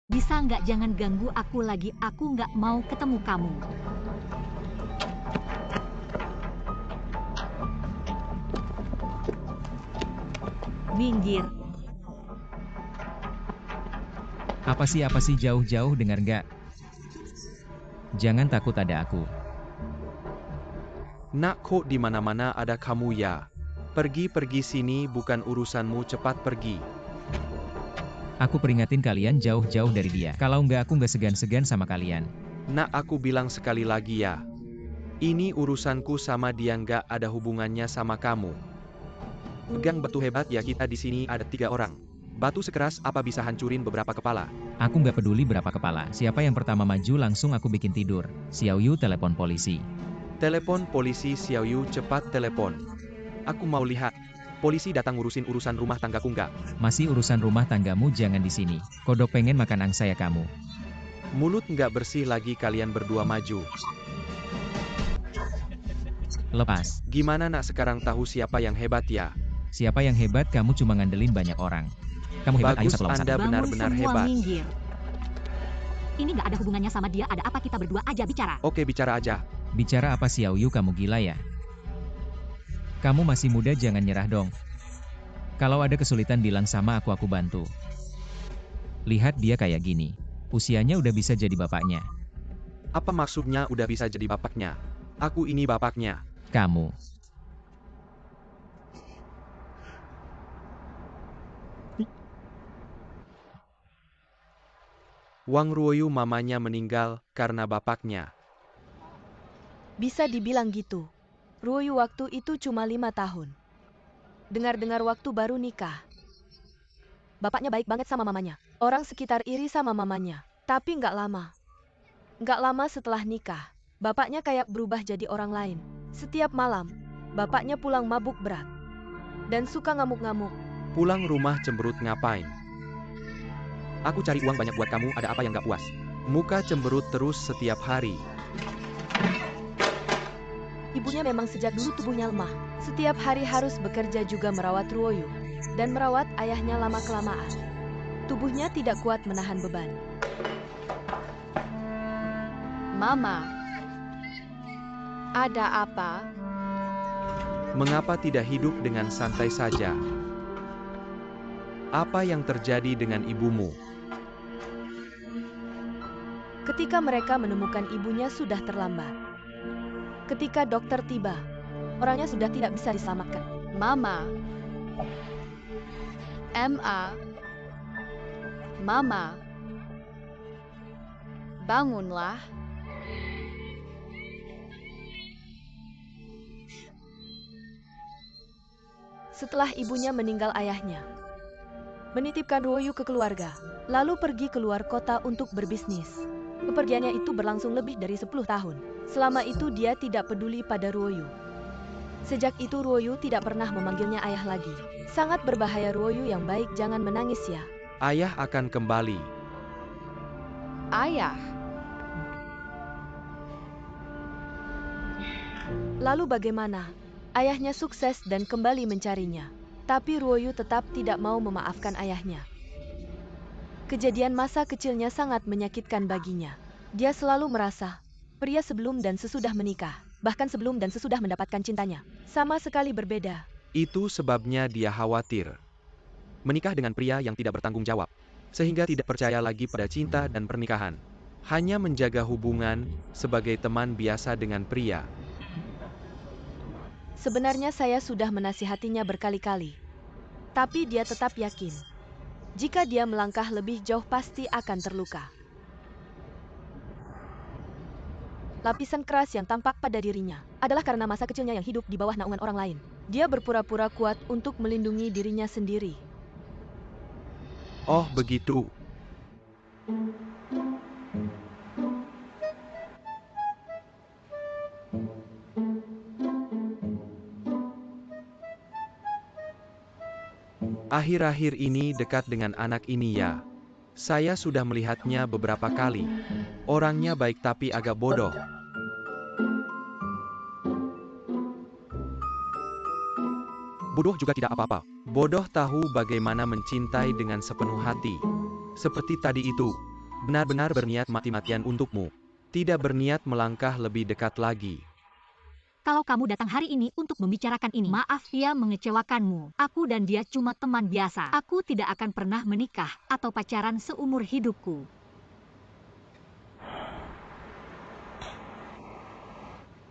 Bisa nggak jangan ganggu aku lagi, aku nggak mau ketemu kamu. Minggir. Apa sih jauh-jauh dengar nggak? Jangan takut ada aku. Nak, kok di mana-mana ada kamu ya? Pergi sini, bukan urusanmu, cepat pergi. Aku peringatin kalian jauh-jauh dari dia. Kalau nggak aku nggak segan-segan sama kalian. Nak, aku bilang sekali lagi ya. Ini urusanku sama dia, nggak ada hubungannya sama kamu. Pegang batu hebat ya, kita di sini ada 3 orang. Batu sekeras apa bisa hancurin beberapa kepala. Aku nggak peduli berapa kepala. Siapa yang pertama maju langsung aku bikin tidur. Xiao Yu telepon polisi. Telepon polisi, Xiao Yu, cepat telepon. Aku mau lihat. Polisi datang ngurusin urusan rumah tanggaku nggak? Masih urusan rumah tanggamu jangan di sini. Kodok pengen makan angsa ya kamu. Mulut nggak bersih lagi, kalian berdua maju. Lepas. Gimana nak, sekarang tahu siapa yang hebat ya? Siapa yang hebat, kamu cuma ngandelin banyak orang. Kamu hebat, ayo Bagus, satu lawan satu. Anda Bangun benar-benar semua, hebat. minggir. Ini nggak ada hubungannya sama dia, ada apa, kita berdua aja bicara. Oke, bicara aja. Bicara apa Xiao Yu, kamu gila ya? Kamu masih muda, jangan nyerah dong. Kalau ada kesulitan bilang sama aku bantu. Lihat dia kayak gini. Usianya udah bisa jadi bapaknya. Apa maksudnya udah bisa jadi bapaknya? Aku ini bapaknya. Kamu. Wang Ruoyu mamanya meninggal karena bapaknya. Bisa dibilang gitu. Ruoyu waktu itu cuma 5 tahun. Dengar-dengar waktu baru nikah. Bapaknya baik banget sama mamanya. Orang sekitar iri sama mamanya. Tapi nggak lama. Nggak lama setelah nikah, bapaknya kayak berubah jadi orang lain. Setiap malam, bapaknya pulang mabuk berat. Dan suka ngamuk-ngamuk. Pulang rumah cemberut ngapain? Aku cari uang banyak buat kamu, ada apa yang gak puas? Muka cemberut terus setiap hari. Ibunya memang sejak dulu tubuhnya lemah. Setiap hari harus bekerja juga merawat Ruoyu. Dan merawat ayahnya lama-kelamaan. Tubuhnya tidak kuat menahan beban. Mama, ada apa? Mengapa tidak hidup dengan santai saja? Apa yang terjadi dengan ibumu? Ketika mereka menemukan ibunya sudah terlambat. Ketika dokter tiba, orangnya sudah tidak bisa diselamatkan. Mama. Mama. Bangunlah. Setelah ibunya meninggal ayahnya, menitipkan Ruoyu ke keluarga, lalu pergi keluar kota untuk berbisnis. Kepergiannya itu berlangsung lebih dari 10 tahun. Selama itu dia tidak peduli pada Ruoyu. Sejak itu Ruoyu tidak pernah memanggilnya ayah lagi. Sangat berbahaya, Ruoyu yang baik, jangan menangis ya. Ayah akan kembali. Ayah. Lalu bagaimana? Ayahnya sukses dan kembali mencarinya. Tapi Ruoyu tetap tidak mau memaafkan ayahnya. Kejadian masa kecilnya sangat menyakitkan baginya. Dia selalu merasa, pria sebelum dan sesudah menikah, bahkan sebelum dan sesudah mendapatkan cintanya, sama sekali berbeda. Itu sebabnya dia khawatir. Menikah dengan pria yang tidak bertanggung jawab. Sehingga tidak percaya lagi pada cinta dan pernikahan. Hanya menjaga hubungan sebagai teman biasa dengan pria. Sebenarnya saya sudah menasihatinya berkali-kali. Tapi dia tetap yakin. Jika dia melangkah lebih jauh pasti akan terluka. Lapisan keras yang tampak pada dirinya adalah karena masa kecilnya yang hidup di bawah naungan orang lain. Dia berpura-pura kuat untuk melindungi dirinya sendiri. Oh, begitu. Akhir-akhir ini dekat dengan anak ini ya. Saya sudah melihatnya beberapa kali. Orangnya baik tapi agak bodoh. Bodoh juga tidak apa-apa. Bodoh tahu bagaimana mencintai dengan sepenuh hati. Seperti tadi itu. Benar-benar berniat mati-matian untukmu. Tidak berniat melangkah lebih dekat lagi. Kalau kamu datang hari ini untuk membicarakan ini, maaf ya mengecewakanmu. Aku dan dia cuma teman biasa. Aku tidak akan pernah menikah atau pacaran seumur hidupku.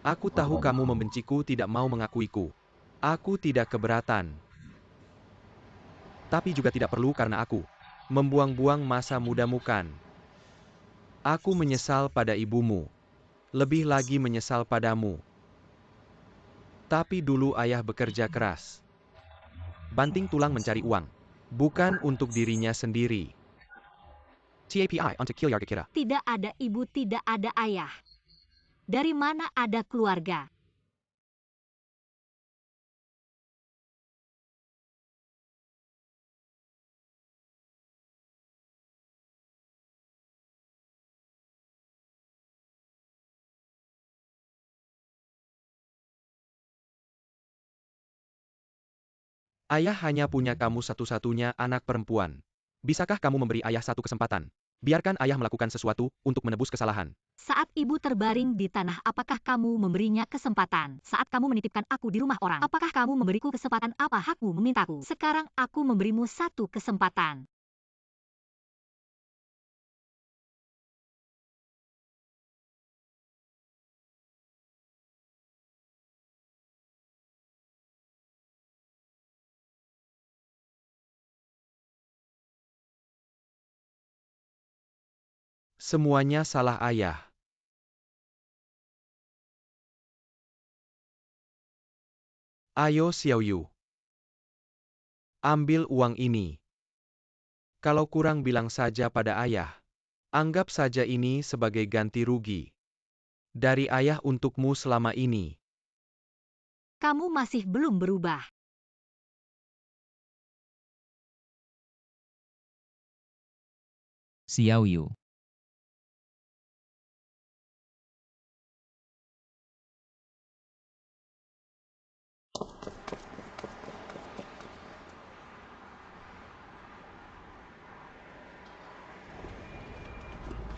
Aku tahu kamu membenciku, tidak mau mengakuiku. Aku tidak keberatan. Tapi juga tidak perlu karena aku membuang-buang masa mudamu kan. Aku menyesal pada ibumu. Lebih lagi menyesal padamu. Tapi dulu ayah bekerja keras. Banting tulang mencari uang. Bukan untuk dirinya sendiri. TAPI untuk Kilyar Kira. Tidak ada ibu, tidak ada ayah. Dari mana ada keluarga? Ayah hanya punya kamu satu-satunya anak perempuan. Bisakah kamu memberi ayah satu kesempatan? Biarkan ayah melakukan sesuatu untuk menebus kesalahan. Saat ibu terbaring di tanah, apakah kamu memberinya kesempatan? Saat kamu menitipkan aku di rumah orang, apakah kamu memberiku kesempatan? Apa hakmu memintaku? Sekarang aku memberimu satu kesempatan. Semuanya salah ayah. Ayo Xiaoyu. Ambil uang ini. Kalau kurang bilang saja pada ayah. Anggap saja ini sebagai ganti rugi. Dari ayah untukmu selama ini. Kamu masih belum berubah. Xiaoyu.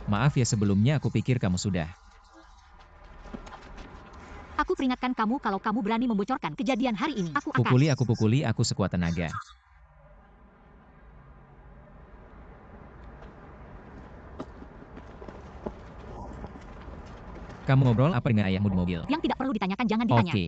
Maaf ya, sebelumnya aku pikir kamu sudah. Aku peringatkan kamu kalau kamu berani membocorkan kejadian hari ini. Aku akan... Pukuli aku sekuat tenaga. Kamu ngobrol apa dengan ayahmu di mobil? Yang tidak perlu ditanyakan jangan ditanya. Oke.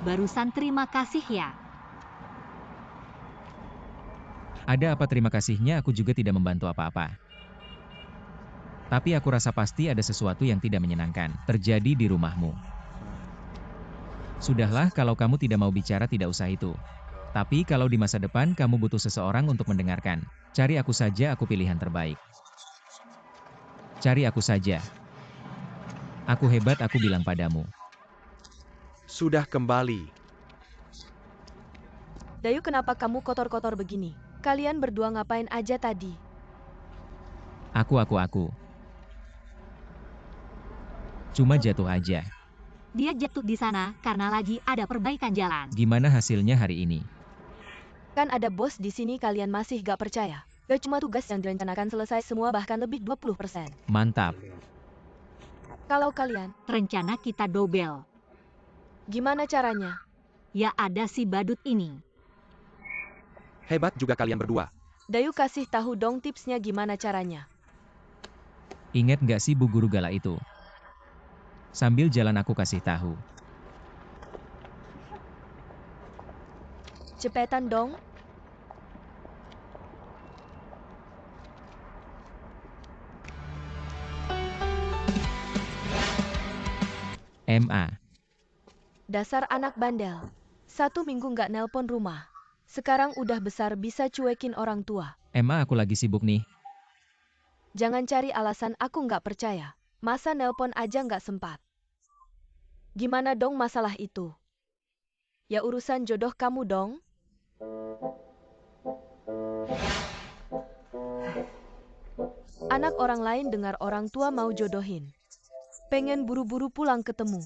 Barusan terima kasih ya. Ada apa terima kasihnya, aku juga tidak membantu apa-apa. Tapi aku rasa pasti ada sesuatu yang tidak menyenangkan terjadi di rumahmu. Sudahlah, kalau kamu tidak mau bicara tidak usah itu. Tapi kalau di masa depan kamu butuh seseorang untuk mendengarkan, cari aku saja, aku pilihan terbaik. Cari aku saja. Aku hebat, aku bilang padamu. Sudah kembali. Dayu, kenapa kamu kotor-kotor begini? Kalian berdua ngapain aja tadi? Aku. Cuma jatuh aja. Dia jatuh di sana karena lagi ada perbaikan jalan. Gimana hasilnya hari ini? Kan ada bos di sini, kalian masih gak percaya? Gak cuma tugas yang direncanakan selesai semua, bahkan lebih 20%. Mantap. Kalau kalian, Rencana kita dobel. gimana caranya? Ya ada si badut ini. Hebat juga kalian berdua. Dayu, kasih tahu dong tipsnya gimana caranya. Ingat gak sih Bu Guru Gala itu? Sambil jalan aku kasih tahu. Cepetan dong. MA. Dasar anak bandel. 1 minggu nggak nelpon rumah. Sekarang udah besar bisa cuekin orang tua. MA, aku lagi sibuk nih. Jangan cari alasan, aku nggak percaya. Masa nelpon aja nggak sempat? Gimana dong masalah itu? Ya urusan jodoh kamu dong. Anak orang lain dengar orang tua mau jodohin. Pengen buru-buru pulang ketemu.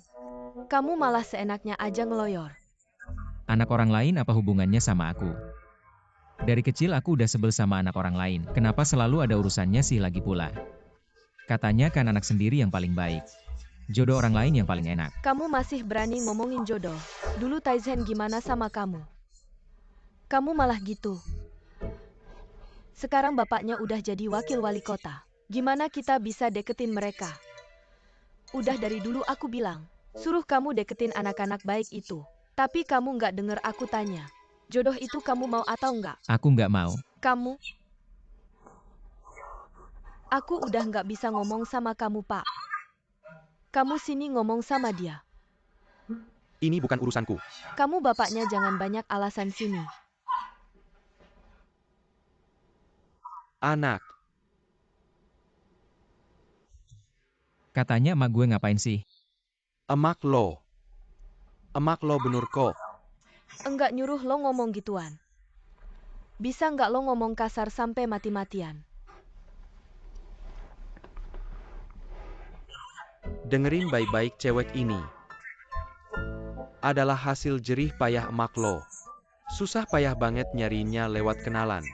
Kamu malah seenaknya aja ngeloyor. Anak orang lain apa hubungannya sama aku? Dari kecil aku udah sebel sama anak orang lain. Kenapa selalu ada urusannya sih lagi pula? Katanya kan anak sendiri yang paling baik. Jodoh orang lain yang paling enak. Kamu masih berani ngomongin jodoh. Dulu Taizen gimana sama kamu? Kamu malah gitu. Sekarang bapaknya udah jadi wakil wali kota. Gimana kita bisa deketin mereka? Udah dari dulu aku bilang, suruh kamu deketin anak-anak baik itu. Tapi kamu nggak denger aku tanya. Jodoh itu kamu mau atau nggak? Aku nggak mau. Kamu? Aku udah nggak bisa ngomong sama kamu, Pak. Kamu sini ngomong sama dia. Ini bukan urusanku. Kamu bapaknya jangan banyak alasan sini. Anak, Katanya emak gue ngapain sih? emak lo. Emak lo benur kok. Enggak nyuruh lo ngomong gituan. Bisa nggak lo ngomong kasar sampai mati-matian? Dengerin baik-baik cewek ini. Adalah hasil jerih payah emak lo. Susah payah banget nyarinya lewat kenalan.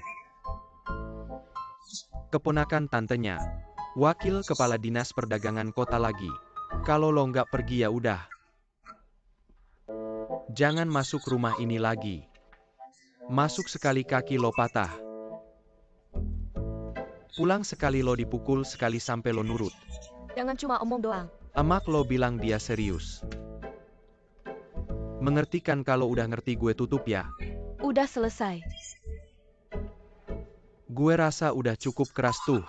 Keponakan tantenya. Wakil kepala dinas perdagangan kota lagi. Kalau lo nggak pergi ya udah. Jangan masuk rumah ini lagi. Masuk sekali kaki lo patah. Pulang sekali lo dipukul sekali sampai lo nurut. Jangan cuma omong doang. Emak lo bilang dia serius. Mengerti kan kalau udah ngerti gue tutup ya? Udah selesai. Gue rasa udah cukup keras tuh.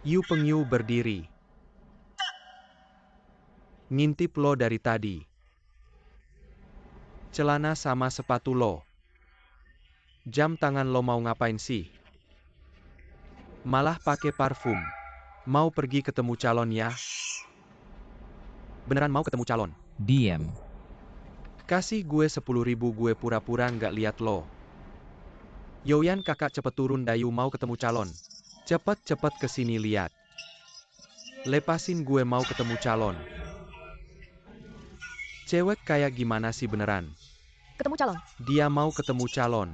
Yu Pengyu berdiri. Ngintip lo dari tadi. Celana sama sepatu lo. Jam tangan lo mau ngapain sih? Malah pakai parfum. Mau pergi ketemu calon ya? Beneran mau ketemu calon? Diam. Kasih gue 10.000 gue pura-pura nggak liat lo. Yoyan kakak cepet turun Dayu mau ketemu calon. Cepet-cepet kesini lihat. Lepasin gue mau ketemu calon. Cewek kayak gimana sih beneran? Ketemu calon. Dia mau ketemu calon.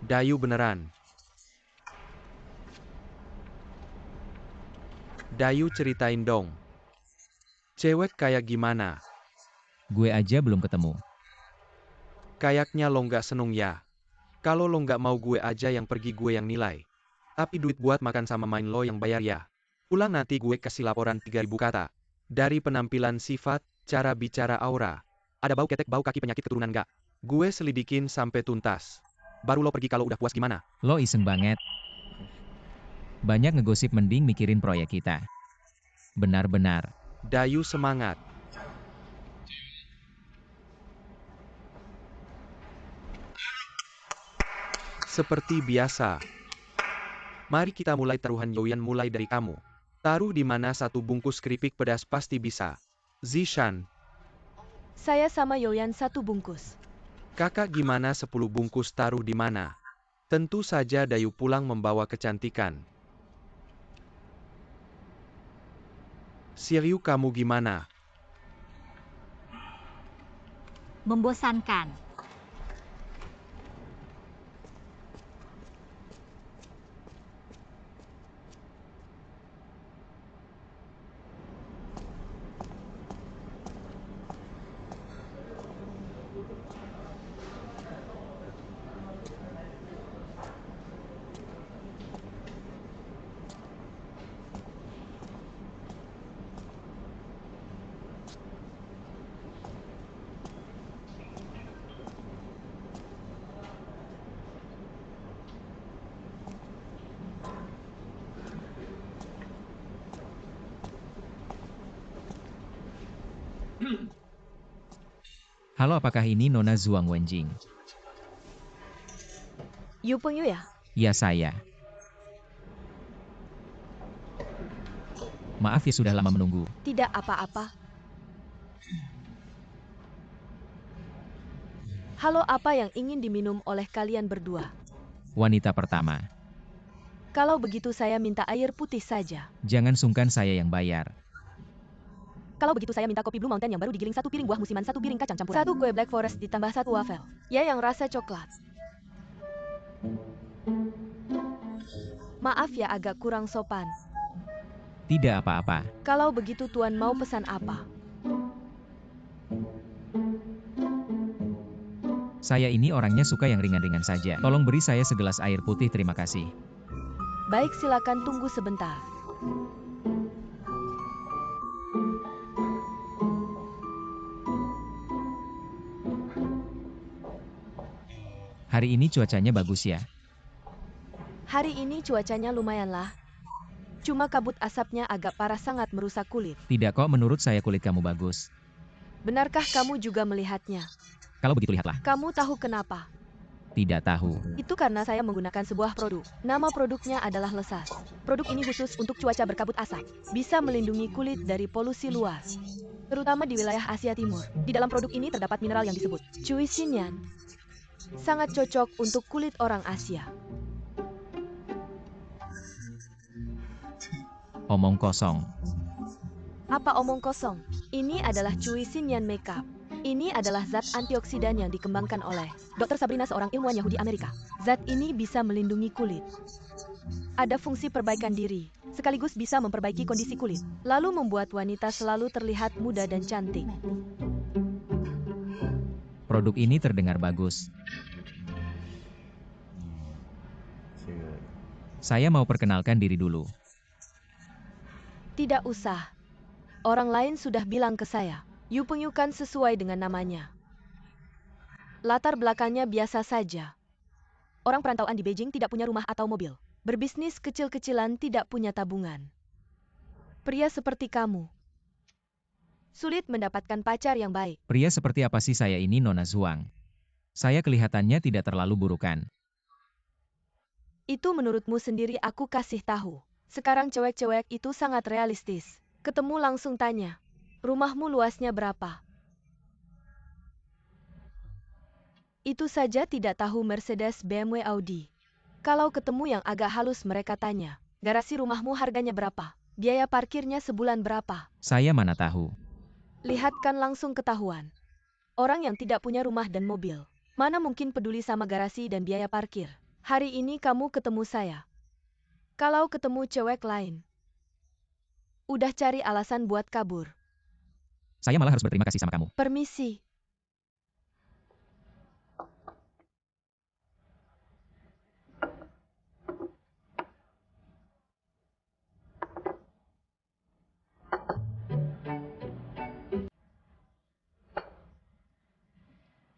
Dayu beneran. Dayu ceritain dong. Cewek kayak gimana? Gue aja belum ketemu. Kayaknya lo nggak seneng ya. Kalau lo nggak mau gue aja yang pergi gue yang nilai. Tapi duit buat makan sama main lo yang bayar ya. Pulang nanti gue kasih laporan 3.000 kata. Dari penampilan sifat, cara bicara aura. Ada bau ketek bau kaki penyakit keturunan nggak? Gue selidikin sampai tuntas. Baru lo pergi kalau udah puas gimana? Lo iseng banget. Banyak ngegosip mending mikirin proyek kita. Benar-benar. Dayu semangat. Seperti biasa. Mari kita mulai taruhan Yoyan mulai dari kamu. Taruh di mana satu bungkus keripik pedas pasti bisa. Zishan, Saya sama Yoyan 1 bungkus. kakak gimana 10 bungkus taruh di mana? Tentu saja Dayu pulang membawa kecantikan. Siryu kamu gimana? Membosankan. Halo, apakah ini Nona Zhuang Wenjing? Yu Pengyu ya? Ya, saya. Maaf ya sudah lama menunggu. Tidak apa-apa. Halo, apa yang ingin diminum oleh kalian berdua? Wanita pertama. Kalau begitu saya minta air putih saja. Jangan sungkan, saya yang bayar. Kalau begitu saya minta kopi Blue Mountain yang baru digiling, 1 piring buah musiman, 1 piring kacang campuran, 1 kue Black Forest ditambah 1 wafel. Ya, yang rasa coklat. Maaf ya, agak kurang sopan. Tidak apa-apa. Kalau begitu Tuan mau pesan apa? Saya ini orangnya suka yang ringan-ringan saja. Tolong beri saya segelas air putih, terima kasih. Baik, silakan tunggu sebentar. Hari ini cuacanya bagus ya. Hari ini cuacanya lumayanlah. Cuma kabut asapnya agak parah, sangat merusak kulit. Tidak kok, menurut saya kulit kamu bagus. Benarkah kamu juga melihatnya? Kalau begitu lihatlah. Kamu tahu kenapa? Tidak tahu. Itu karena saya menggunakan sebuah produk. Nama produknya adalah Lesas. Produk ini khusus untuk cuaca berkabut asap. Bisa melindungi kulit dari polusi luar, terutama di wilayah Asia Timur. Di dalam produk ini terdapat mineral yang disebut Cui Xinyan. Sangat cocok untuk kulit orang Asia. Omong kosong. Apa omong kosong? Ini adalah Cui Xinyan Makeup. Ini adalah zat antioksidan yang dikembangkan oleh Dr. Sabrina, seorang ilmuwan Yahudi Amerika. Zat ini bisa melindungi kulit. Ada fungsi perbaikan diri, sekaligus bisa memperbaiki kondisi kulit, lalu membuat wanita selalu terlihat muda dan cantik. Produk ini terdengar bagus. Saya mau perkenalkan diri dulu. Tidak usah. Orang lain sudah bilang ke saya. Yu Pengyu kan sesuai dengan namanya. Latar belakangnya biasa saja. Orang perantauan di Beijing, tidak punya rumah atau mobil. Berbisnis kecil-kecilan, tidak punya tabungan. Pria seperti kamu sulit mendapatkan pacar yang baik. Pria seperti apa sih saya ini, Nona Zhuang? Saya kelihatannya tidak terlalu burukan. Itu menurutmu sendiri, aku kasih tahu. Sekarang cewek-cewek itu sangat realistis. Ketemu langsung tanya, rumahmu luasnya berapa? Itu saja tidak tahu Mercedes, BMW, Audi. Kalau ketemu yang agak halus mereka tanya, garasi rumahmu harganya berapa? Biaya parkirnya sebulan berapa? Saya mana tahu. Lihat kan langsung ketahuan. Orang yang tidak punya rumah dan mobil, mana mungkin peduli sama garasi dan biaya parkir? Hari ini kamu ketemu saya. Kalau ketemu cewek lain, udah cari alasan buat kabur. Saya malah harus berterima kasih sama kamu. Permisi.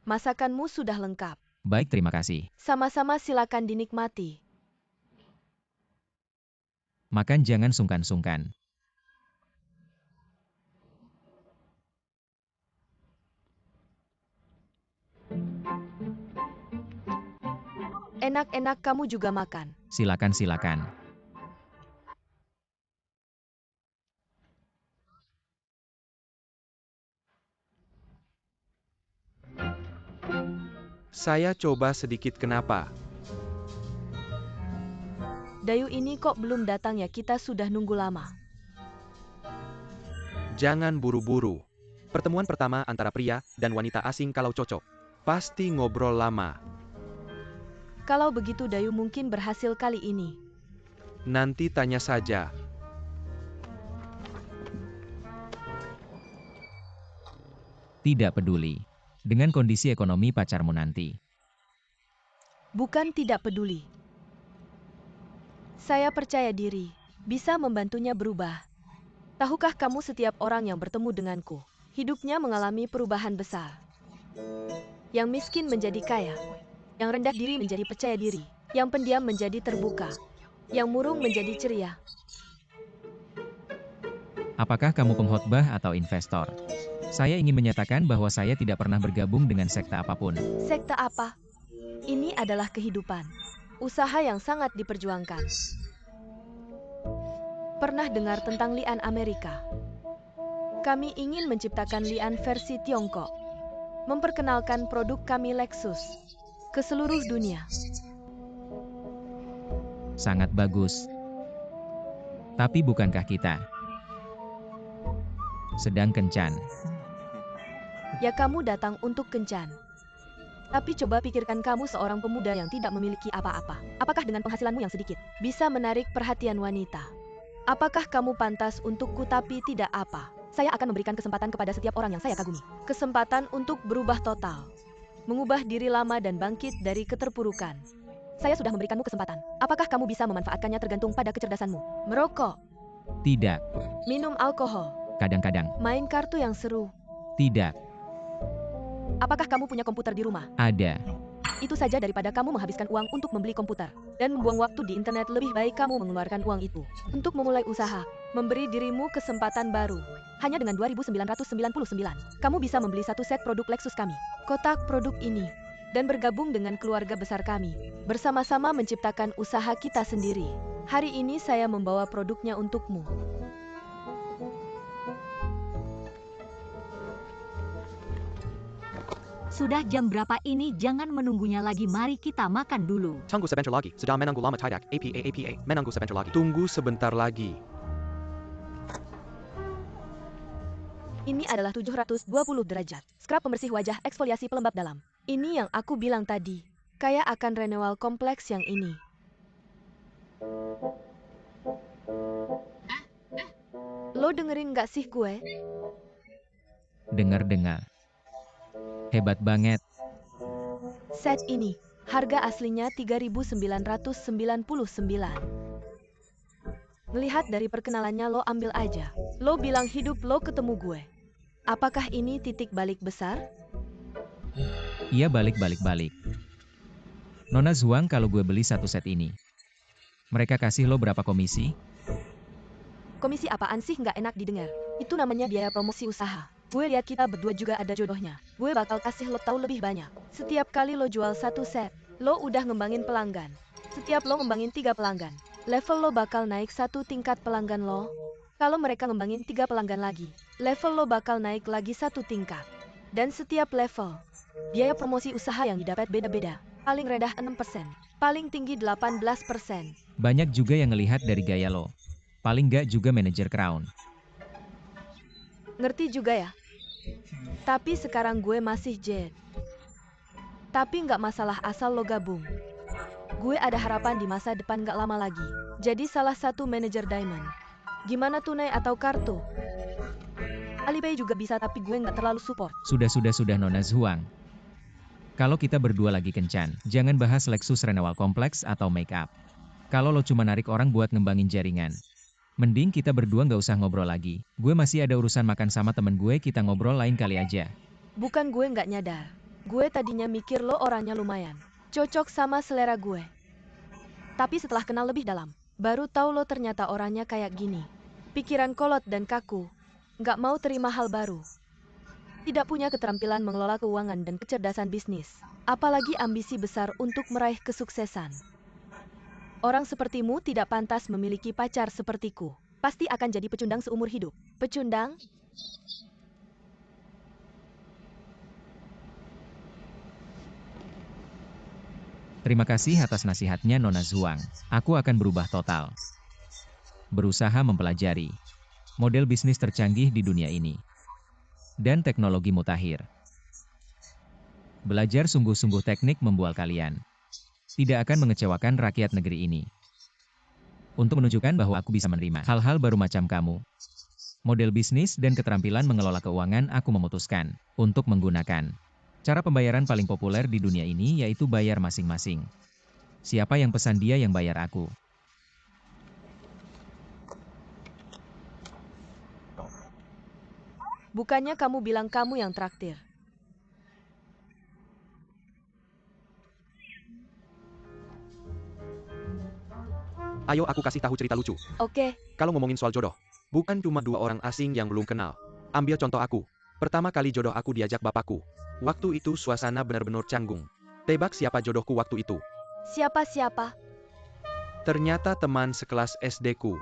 Masakanmu sudah lengkap. Baik, terima kasih. Sama-sama, silakan dinikmati. Makan jangan sungkan-sungkan. Enak-enak, kamu juga makan. Silakan. Saya coba sedikit, kenapa? Dayu ini kok belum datang ya, kita sudah nunggu lama. Jangan buru-buru. Pertemuan pertama antara pria dan wanita asing kalau cocok, pasti ngobrol lama. Kalau begitu Dayu mungkin berhasil kali ini. Nanti tanya saja. Tidak peduli dengan kondisi ekonomi pacarmu nanti. Bukan tidak peduli. Saya percaya diri, bisa membantunya berubah. Tahukah kamu, setiap orang yang bertemu denganku, hidupnya mengalami perubahan besar. Yang miskin menjadi kaya, yang rendah diri menjadi percaya diri, yang pendiam menjadi terbuka, yang murung menjadi ceria. Apakah kamu pengkhotbah atau investor? Saya ingin menyatakan bahwa saya tidak pernah bergabung dengan sekte apapun. Sekte apa? Ini adalah kehidupan. Usaha yang sangat diperjuangkan. Pernah dengar tentang Lian Amerika? Kami ingin menciptakan Lian versi Tiongkok. Memperkenalkan produk kami Lexus ke seluruh dunia. Sangat bagus. Tapi bukankah kita sedang kencan? Ya kamu datang untuk kencan. Tapi coba pikirkan kamu seorang pemuda yang tidak memiliki apa-apa. Apakah dengan penghasilanmu yang sedikit bisa menarik perhatian wanita? Apakah kamu pantas untukku tapi tidak apa? Saya akan memberikan kesempatan kepada setiap orang yang saya kagumi. Kesempatan untuk berubah total. Mengubah diri lama dan bangkit dari keterpurukan. Saya sudah memberikanmu kesempatan. Apakah kamu bisa memanfaatkannya tergantung pada kecerdasanmu? Merokok, Tidak. minum alkohol, Kadang-kadang. main kartu yang seru. Tidak. Apakah kamu punya komputer di rumah? Ada. Itu saja daripada kamu menghabiskan uang untuk membeli komputer dan membuang waktu di internet. Lebih baik kamu mengeluarkan uang itu untuk memulai usaha, memberi dirimu kesempatan baru. Hanya dengan 2.999, kamu bisa membeli satu set produk Lexus kami. Kotak produk ini dan bergabung dengan keluarga besar kami. Bersama-sama menciptakan usaha kita sendiri. Hari ini saya membawa produknya untukmu. Sudah jam berapa ini? Jangan menunggunya lagi. Mari kita makan dulu. Tunggu sebentar lagi. Sedang menunggu lama tidak. APA. Menunggu sebentar lagi. Tunggu sebentar lagi. Ini adalah 720 derajat. Scrub pembersih wajah, eksfoliasi pelembab dalam. Ini yang aku bilang tadi. Kayak akan renewal kompleks yang ini. Lo dengerin gak sih gue? Dengar-dengar. Hebat banget. Set ini, harga aslinya 3.999. Ngelihat dari perkenalannya lo ambil aja. Lo bilang hidup lo ketemu gue. Apakah ini titik balik besar? Iya balik. Nona Zuang, kalau gue beli satu set ini, mereka kasih lo berapa komisi? Komisi apaan sih nggak enak didengar? Itu namanya biaya promosi usaha. Gue lihat kita berdua juga ada jodohnya. Gue bakal kasih lo tahu lebih banyak. Setiap kali lo jual satu set, lo udah ngembangin pelanggan. Setiap lo ngembangin 3 pelanggan, level lo bakal naik 1 tingkat pelanggan lo. Kalau mereka ngembangin 3 pelanggan lagi, level lo bakal naik lagi 1 tingkat. Dan setiap level, biaya promosi usaha yang didapat beda-beda. Paling rendah 6%, paling tinggi 18%. Banyak juga yang ngelihat dari gaya lo. Paling nggak juga manajer Crown. Ngerti juga ya? Tapi sekarang gue masih Jet. Tapi nggak masalah asal lo gabung. Gue ada harapan di masa depan nggak lama lagi. Jadi salah satu manajer Diamond. Gimana tunai atau kartu? Alipay juga bisa tapi gue nggak terlalu support. Sudah Nona Zuang. Kalau kita berdua lagi kencan, jangan bahas Lexus Renewal Kompleks atau make up. Kalau lo cuma narik orang buat ngembangin jaringan, mending kita berdua nggak usah ngobrol lagi. Gue masih ada urusan makan sama temen gue, kita ngobrol lain kali aja. Bukan gue nggak nyadar. Gue tadinya mikir lo orangnya lumayan. Cocok sama selera gue. Tapi setelah kenal lebih dalam, baru tahu lo ternyata orangnya kayak gini. Pikiran kolot dan kaku. Nggak mau terima hal baru. Tidak punya keterampilan mengelola keuangan dan kecerdasan bisnis. Apalagi ambisi besar untuk meraih kesuksesan. Orang sepertimu tidak pantas memiliki pacar sepertiku. Pasti akan jadi pecundang seumur hidup. Pecundang? Terima kasih atas nasihatnya Nona Zuang. Aku akan berubah total. Berusaha mempelajari model bisnis tercanggih di dunia ini. Dan teknologi mutakhir. Belajar sungguh-sungguh teknik membual kalian. Tidak akan mengecewakan rakyat negeri ini. Untuk menunjukkan bahwa aku bisa menerima hal-hal baru macam kamu. Model bisnis dan keterampilan mengelola keuangan, aku memutuskan untuk menggunakan cara pembayaran paling populer di dunia ini, yaitu bayar masing-masing. Siapa yang pesan dia yang bayar aku. Bukannya kamu bilang kamu yang traktir. Ayo aku kasih tahu cerita lucu. Oke, Kalau ngomongin soal jodoh, bukan cuma 2 orang asing yang belum kenal. Ambil contoh aku. Pertama kali jodoh aku diajak bapakku. Waktu itu suasana benar-benar canggung. Tebak siapa jodohku waktu itu? Siapa-siapa? Ternyata teman sekelas SD ku.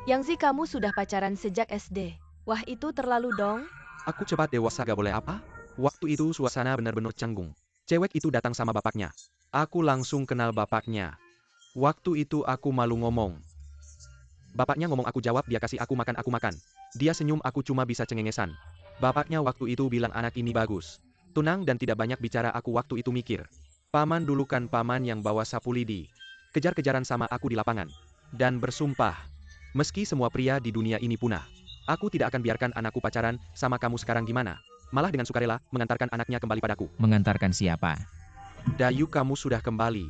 Yang sih kamu sudah pacaran sejak SD. Wah itu terlalu dong. Aku cepat dewasa gak boleh apa? Waktu itu suasana benar-benar canggung. Cewek itu datang sama bapaknya. Aku langsung kenal bapaknya. Waktu itu aku malu ngomong. Bapaknya ngomong aku jawab, dia kasih aku makan. Dia senyum, aku cuma bisa cengengesan. Bapaknya waktu itu bilang anak ini bagus. Tunang dan tidak banyak bicara, aku waktu itu mikir. Paman dulu kan paman yang bawa sapu lidi. Kejar-kejaran sama aku di lapangan. Dan bersumpah. Meski semua pria di dunia ini punah. Aku tidak akan biarkan anakku pacaran sama kamu. Sekarang gimana? Malah dengan sukarela mengantarkan anaknya kembali padaku. Mengantarkan siapa? Dayu, kamu sudah kembali.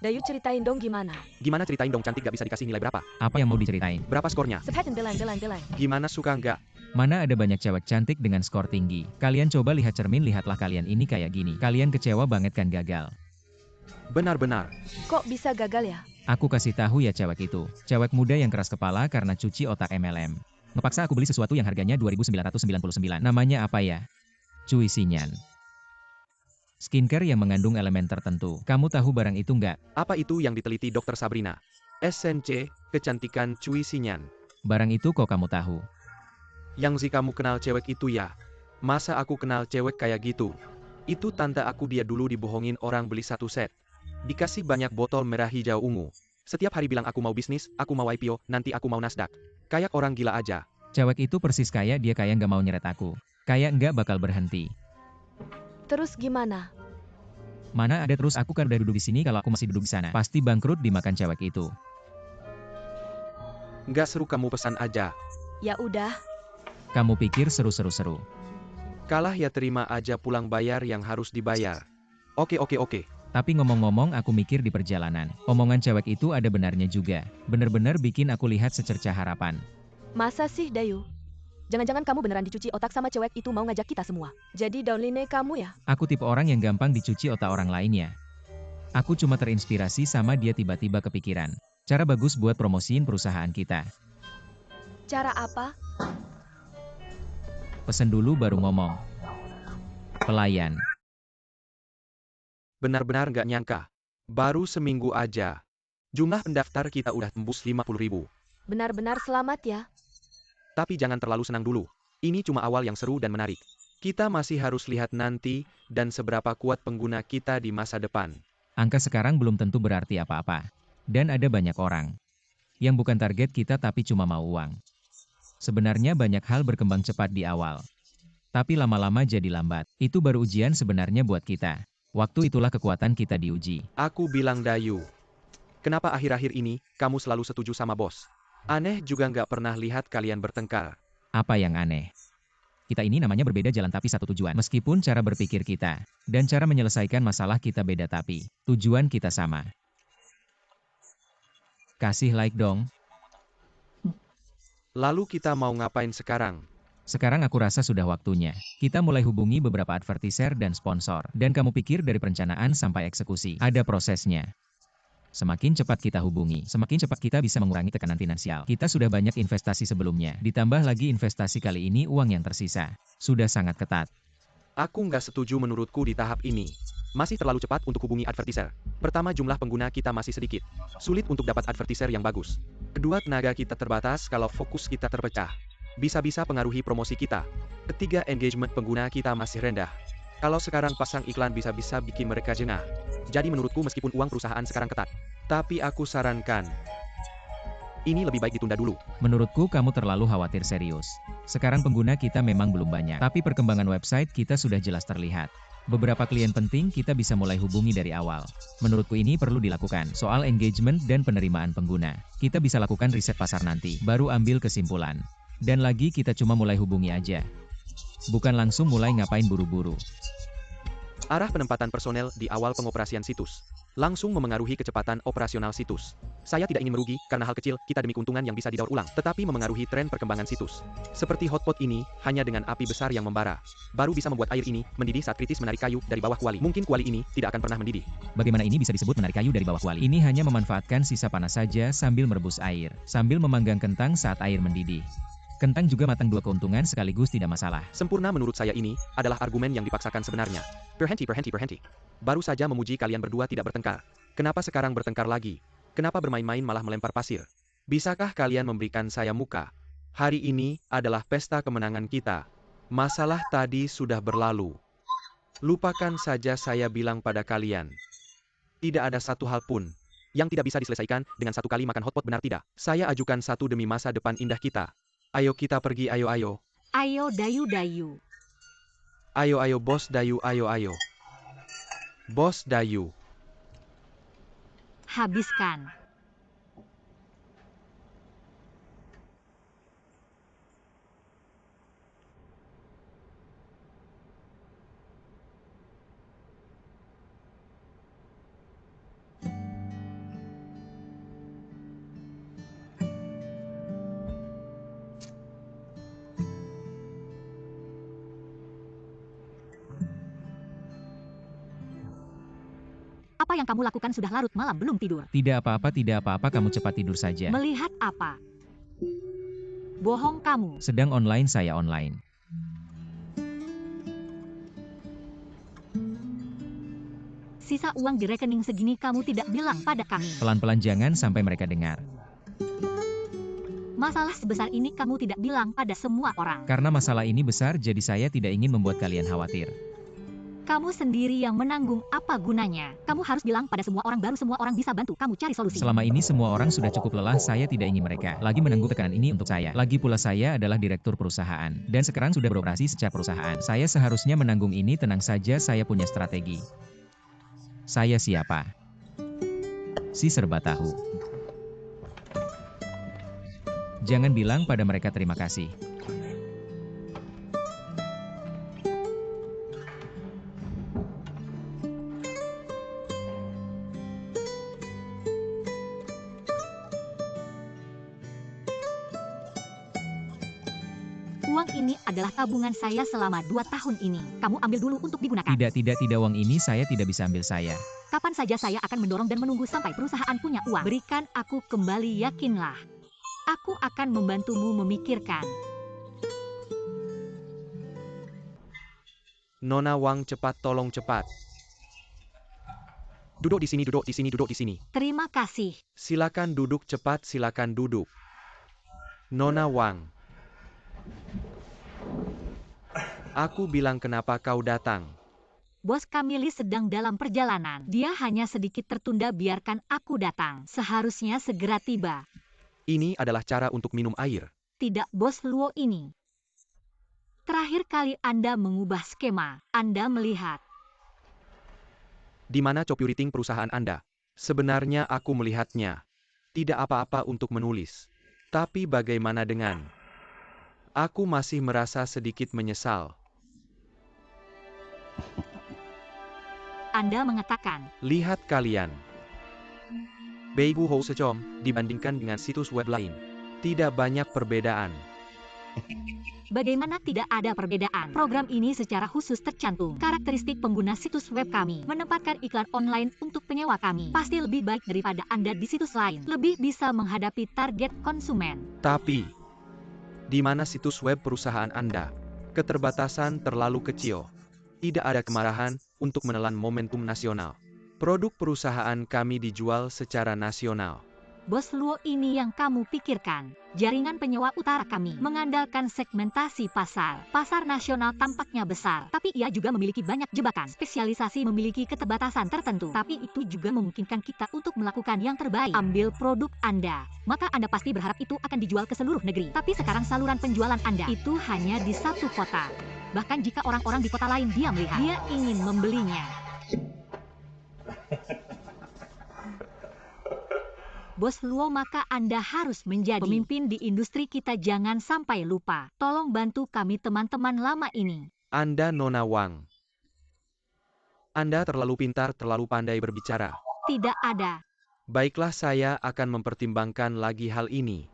Dayu ceritain dong gimana. Gimana ceritain dong, cantik gak bisa dikasih nilai berapa? Apa yang mau diceritain? Berapa skornya? Sepetin belang. Gimana, suka nggak? Mana ada banyak cewek cantik dengan skor tinggi. Kalian coba lihat cermin, lihatlah kalian ini kayak gini. Kalian kecewa banget kan, gagal. Benar-benar. Kok bisa gagal ya? Aku kasih tahu ya cewek itu. Cewek muda yang keras kepala karena cuci otak MLM. Ngepaksa aku beli sesuatu yang harganya 2.999. Namanya apa ya? Cui Xinyan. Skincare yang mengandung elemen tertentu. Kamu tahu barang itu nggak? Apa itu yang diteliti Dr. Sabrina? SNC, kecantikan Cui Xinyan. Barang itu kok kamu tahu? Yang sih kamu kenal cewek itu ya? Masa aku kenal cewek kayak gitu? Itu tante aku, dia dulu dibohongin orang beli satu set. Dikasih banyak botol merah hijau ungu. Setiap hari bilang aku mau bisnis, aku mau IPO, nanti aku mau Nasdaq. Kayak orang gila aja. Cewek itu persis kayak dia, kayak nggak mau nyeret aku. Kayak nggak bakal berhenti. Terus gimana? Mana ada, terus aku kan udah duduk di sini, kalau aku masih duduk di sana, pasti bangkrut dimakan cewek itu. Nggak seru, kamu pesan aja. Ya udah. Kamu pikir seru-seru-seru? Kalah ya terima aja, pulang bayar yang harus dibayar. Oke. Tapi ngomong-ngomong, aku mikir di perjalanan, omongan cewek itu ada benarnya juga. Bener-bener bikin aku lihat secercah harapan. Masa sih Dayu? Jangan-jangan kamu beneran dicuci otak sama cewek itu mau ngajak kita semua. Jadi downline kamu ya? Aku tipe orang yang gampang dicuci otak orang lainnya. Aku cuma terinspirasi sama dia, tiba-tiba kepikiran. Cara bagus buat promosiin perusahaan kita. Cara apa? Pesen dulu baru ngomong. Pelayan. Benar-benar nggak nyangka. Baru seminggu aja. Jumlah pendaftar kita udah tembus 50.000. Benar-benar selamat ya. Tapi jangan terlalu senang dulu. Ini cuma awal yang seru dan menarik. Kita masih harus lihat nanti, dan seberapa kuat pengguna kita di masa depan. Angka sekarang belum tentu berarti apa-apa. Dan ada banyak orang yang bukan target kita tapi cuma mau uang. Sebenarnya banyak hal berkembang cepat di awal. Tapi lama-lama jadi lambat. Itu baru ujian sebenarnya buat kita. Waktu itulah kekuatan kita diuji. Aku bilang, Dayu. Kenapa akhir-akhir ini, kamu selalu setuju sama bos? Aneh juga nggak pernah lihat kalian bertengkar. Apa yang aneh? Kita ini namanya berbeda jalan tapi satu tujuan. Meskipun cara berpikir kita dan cara menyelesaikan masalah kita beda, tapi tujuan kita sama. Kasih like dong. Lalu kita mau ngapain sekarang? Sekarang aku rasa sudah waktunya. Kita mulai hubungi beberapa advertiser dan sponsor. Dan kamu pikir dari perencanaan sampai eksekusi, ada prosesnya. Semakin cepat kita hubungi, semakin cepat kita bisa mengurangi tekanan finansial. Kita sudah banyak investasi sebelumnya, ditambah lagi investasi kali ini uang yang tersisa. Sudah sangat ketat. Aku nggak setuju, menurutku di tahap ini. Masih terlalu cepat untuk hubungi advertiser. Pertama, jumlah pengguna kita masih sedikit. Sulit untuk dapat advertiser yang bagus. Kedua, tenaga kita terbatas kalau fokus kita terpecah. Bisa-bisa pengaruhi promosi kita. Ketiga, engagement pengguna kita masih rendah. Kalau sekarang pasang iklan bisa-bisa bikin mereka jengah. Jadi menurutku meskipun uang perusahaan sekarang ketat, tapi aku sarankan, ini lebih baik ditunda dulu. Menurutku kamu terlalu khawatir serius. Sekarang pengguna kita memang belum banyak, tapi perkembangan website kita sudah jelas terlihat. Beberapa klien penting kita bisa mulai hubungi dari awal. Menurutku ini perlu dilakukan. Soal engagement dan penerimaan pengguna, kita bisa lakukan riset pasar nanti, baru ambil kesimpulan. Dan lagi kita cuma mulai hubungi aja. Bukan langsung mulai ngapain buru-buru. Arah penempatan personel di awal pengoperasian situs langsung memengaruhi kecepatan operasional situs. Saya tidak ingin merugi, karena hal kecil, kita demi keuntungan yang bisa didaur ulang, tetapi memengaruhi tren perkembangan situs. Seperti hotpot ini, hanya dengan api besar yang membara, baru bisa membuat air ini mendidih saat kritis menarik kayu dari bawah kuali. Mungkin kuali ini tidak akan pernah mendidih. Bagaimana ini bisa disebut menarik kayu dari bawah kuali? Ini hanya memanfaatkan sisa panas saja sambil merebus air, sambil memanggang kentang saat air mendidih. Kentang juga matang, dua keuntungan sekaligus tidak masalah. Sempurna menurut saya ini adalah argumen yang dipaksakan sebenarnya. Berhenti. Baru saja memuji kalian berdua tidak bertengkar. Kenapa sekarang bertengkar lagi? Kenapa bermain-main malah melempar pasir? Bisakah kalian memberikan saya muka? Hari ini adalah pesta kemenangan kita. Masalah tadi sudah berlalu. Lupakan saja saya bilang pada kalian. Tidak ada satu hal pun yang tidak bisa diselesaikan dengan satu kali makan hotpot, benar tidak? Saya ajukan satu demi masa depan indah kita. Ayo kita pergi, ayo. Ayo Dayu. Ayo Bos Dayu, ayo. Bos Dayu. Habiskan. Apa yang kamu lakukan sudah larut malam belum tidur? Tidak apa-apa, kamu cepat tidur saja. Melihat apa? Bohong kamu. Sedang online, saya online. Sisa uang di rekening segini kamu tidak bilang pada kami. Pelan-pelan, jangan sampai mereka dengar. Masalah sebesar ini kamu tidak bilang pada semua orang. Karena masalah ini besar, jadi saya tidak ingin membuat kalian khawatir. Kamu sendiri yang menanggung, apa gunanya? Kamu harus bilang pada semua orang, baru semua orang bisa bantu kamu cari solusi. Selama ini semua orang sudah cukup lelah, saya tidak ingin mereka lagi menanggung tekanan ini untuk saya. Lagi pula saya adalah direktur perusahaan, dan sekarang sudah beroperasi secara perusahaan. Saya seharusnya menanggung ini, tenang saja, saya punya strategi. Saya siapa? Si serba tahu. Jangan bilang pada mereka terima kasih. Uang ini adalah tabungan saya selama 2 tahun ini. Kamu ambil dulu untuk digunakan. Tidak, uang ini saya tidak bisa ambil saya. Kapan saja saya akan mendorong dan menunggu sampai perusahaan punya uang. Berikan aku kembali, yakinlah. Aku akan membantumu memikirkan. Nona Wang, cepat, tolong cepat. Duduk di sini. Terima kasih. Silakan duduk cepat, silakan duduk. Nona Wang. Aku bilang kenapa kau datang? Bos Kamili sedang dalam perjalanan. Dia hanya sedikit tertunda, biarkan aku datang. Seharusnya segera tiba. Ini adalah cara untuk minum air. Tidak, Bos Luo ini. Terakhir kali Anda mengubah skema, Anda melihat. Di mana copywriting perusahaan Anda? Sebenarnya aku melihatnya. Tidak apa-apa untuk menulis. Tapi bagaimana dengan? Aku masih merasa sedikit menyesal. Anda mengatakan. Lihat kalian. Beibu Hou Secom, dibandingkan dengan situs web lain. Tidak banyak perbedaan. Bagaimana tidak ada perbedaan? Program ini secara khusus tercantum. Karakteristik pengguna situs web kami menempatkan iklan online untuk penyewa kami. Pasti lebih baik daripada Anda di situs lain. Lebih bisa menghadapi target konsumen. Tapi, di mana situs web perusahaan Anda? Keterbatasan terlalu kecil. Tidak ada kemarahan untuk menelan momentum nasional. Produk perusahaan kami dijual secara nasional. Bos Luo ini yang kamu pikirkan. Jaringan penyewa utara kami mengandalkan segmentasi pasar. Pasar nasional tampaknya besar, tapi ia juga memiliki banyak jebakan. Spesialisasi memiliki keterbatasan tertentu, tapi itu juga memungkinkan kita untuk melakukan yang terbaik. Ambil produk Anda, maka Anda pasti berharap itu akan dijual ke seluruh negeri. Tapi sekarang saluran penjualan Anda itu hanya di satu kota. Bahkan jika orang-orang di kota lain dia melihat, dia ingin membelinya. Bos Luo, maka Anda harus menjadi pemimpin di industri kita, jangan sampai lupa. Tolong bantu kami teman-teman lama ini. Anda Nona Wang. Anda terlalu pintar, terlalu pandai berbicara. Tidak ada. Baiklah, saya akan mempertimbangkan lagi hal ini.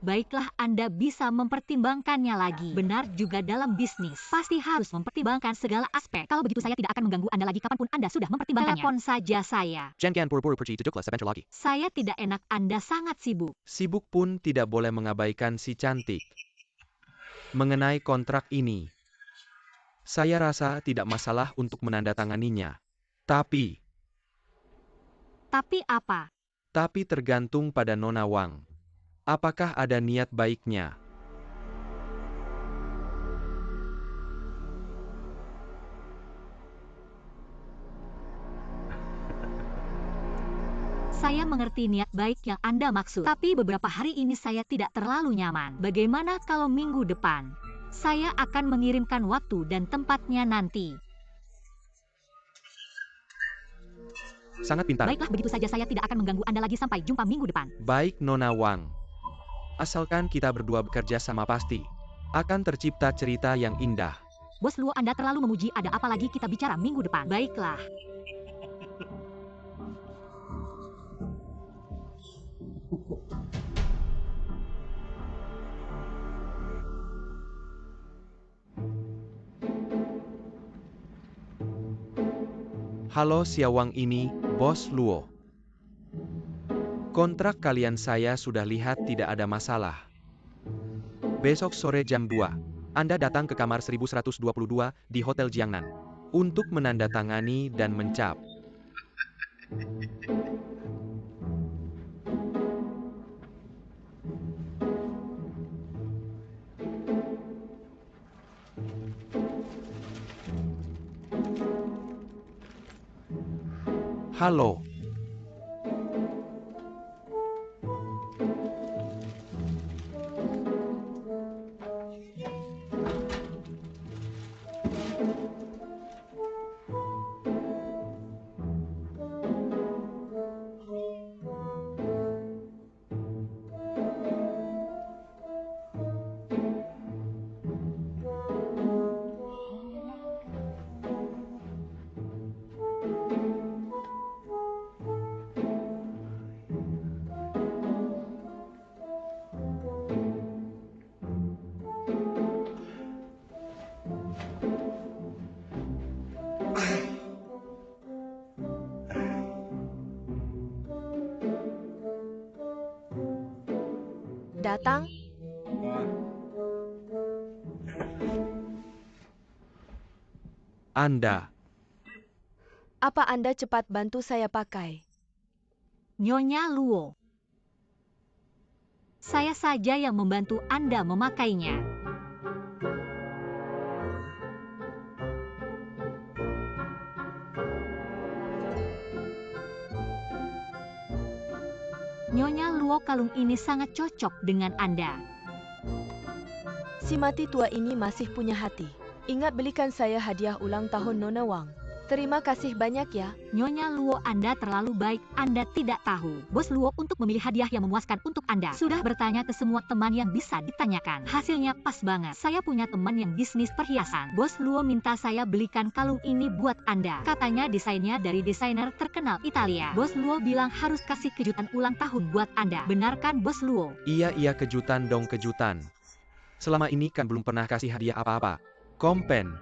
Baiklah, Anda bisa mempertimbangkannya lagi. Benar juga dalam bisnis, pasti harus mempertimbangkan segala aspek. Kalau begitu saya tidak akan mengganggu Anda lagi kapanpun Anda sudah mempertimbangkannya. Telepon saja saya. Jangan pura-pura pergi duduklah sebentar lagi. Saya tidak enak, Anda sangat sibuk. Sibuk pun tidak boleh mengabaikan si cantik. Mengenai kontrak ini, saya rasa tidak masalah untuk menandatanganinya. Tapi apa? Tapi tergantung pada Nona Wang. Apakah ada niat baiknya? Saya mengerti niat baik yang Anda maksud, tapi beberapa hari ini saya tidak terlalu nyaman. Bagaimana kalau minggu depan? Saya akan mengirimkan waktu dan tempatnya nanti. Sangat pintar. Baiklah, begitu saja saya tidak akan mengganggu Anda lagi sampai jumpa minggu depan. Baik Nona Wang. Asalkan kita berdua bekerja sama pasti akan tercipta cerita yang indah. Bos Luo, Anda terlalu memuji, ada apa lagi kita bicara minggu depan. Baiklah. Halo Siawang, ini Bos Luo. Kontrak kalian saya sudah lihat tidak ada masalah. Besok sore jam 2, Anda datang ke kamar 1122 di Hotel Jiangnan untuk menandatangani dan mencap. Halo. Datang? Anda. Apa Anda cepat bantu saya pakai? Nyonya Luo. Saya saja yang membantu Anda memakainya. Nyonya Luo, kalung ini sangat cocok dengan Anda. Si mati tua ini masih punya hati. Ingat belikan saya hadiah ulang tahun Nona Wang. Terima kasih banyak ya. Nyonya Luo, Anda terlalu baik. Anda tidak tahu. Bos Luo untuk memilih hadiah yang memuaskan untuk Anda sudah bertanya ke semua teman yang bisa ditanyakan. Hasilnya pas banget. Saya punya teman yang bisnis perhiasan. Bos Luo minta saya belikan kalung ini buat Anda. Katanya desainnya dari desainer terkenal Italia. Bos Luo bilang harus kasih kejutan ulang tahun buat Anda. Benar kan Bos Luo? Iya, kejutan dong, kejutan. Selama ini kan belum pernah kasih hadiah apa-apa. Kompen.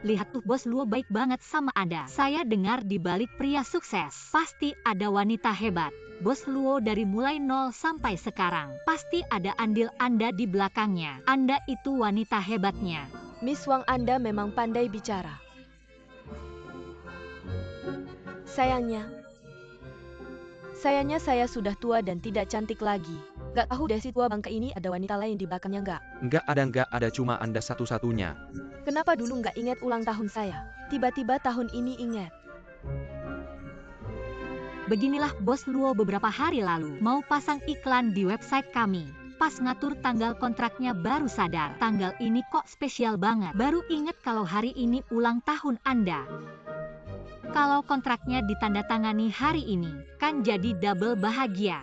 Lihat tuh, Bos Luo baik banget sama Anda. Saya dengar di balik pria sukses pasti ada wanita hebat. Bos Luo dari mulai nol sampai sekarang pasti ada andil Anda di belakangnya. Anda itu wanita hebatnya. Miss Wang, Anda memang pandai bicara. Sayangnya saya sudah tua dan tidak cantik lagi. Gak tahu deh si tua bangka ini ada wanita lain di belakangnya nggak? Nggak ada, cuma Anda satu-satunya. Kenapa dulu nggak ingat ulang tahun saya? Tiba-tiba tahun ini ingat. Beginilah Bos Luo beberapa hari lalu mau pasang iklan di website kami. Pas ngatur tanggal kontraknya baru sadar, tanggal ini kok spesial banget. Baru inget kalau hari ini ulang tahun Anda. Kalau kontraknya ditandatangani hari ini, kan jadi double bahagia.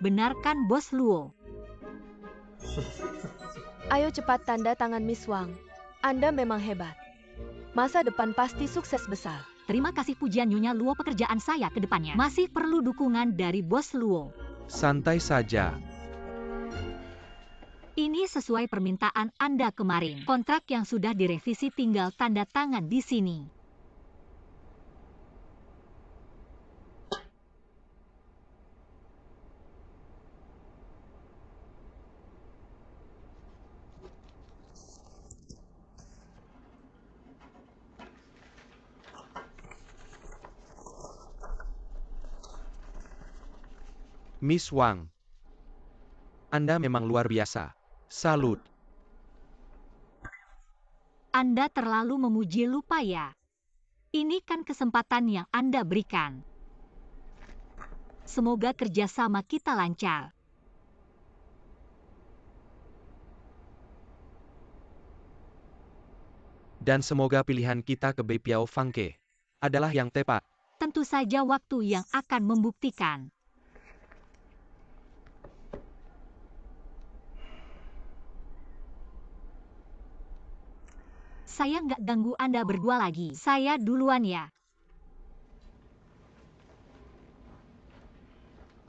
Benar kan Bos Luo? Ayo cepat tanda tangan Miss Wang. Anda memang hebat. Masa depan pasti sukses besar. Terima kasih pujian Nyonya Luo, pekerjaan saya ke depannya masih perlu dukungan dari Bos Luo. Santai saja. Ini sesuai permintaan Anda kemarin. Kontrak yang sudah direvisi tinggal tanda tangan di sini. Miss Wang, Anda memang luar biasa. Salut. Anda terlalu memuji lupa ya. Ini kan kesempatan yang Anda berikan. Semoga kerjasama kita lancar. Dan semoga pilihan kita ke Bei Piao Fangke adalah yang tepat. Tentu saja waktu yang akan membuktikan. Saya nggak ganggu Anda berdua lagi. Saya duluan ya.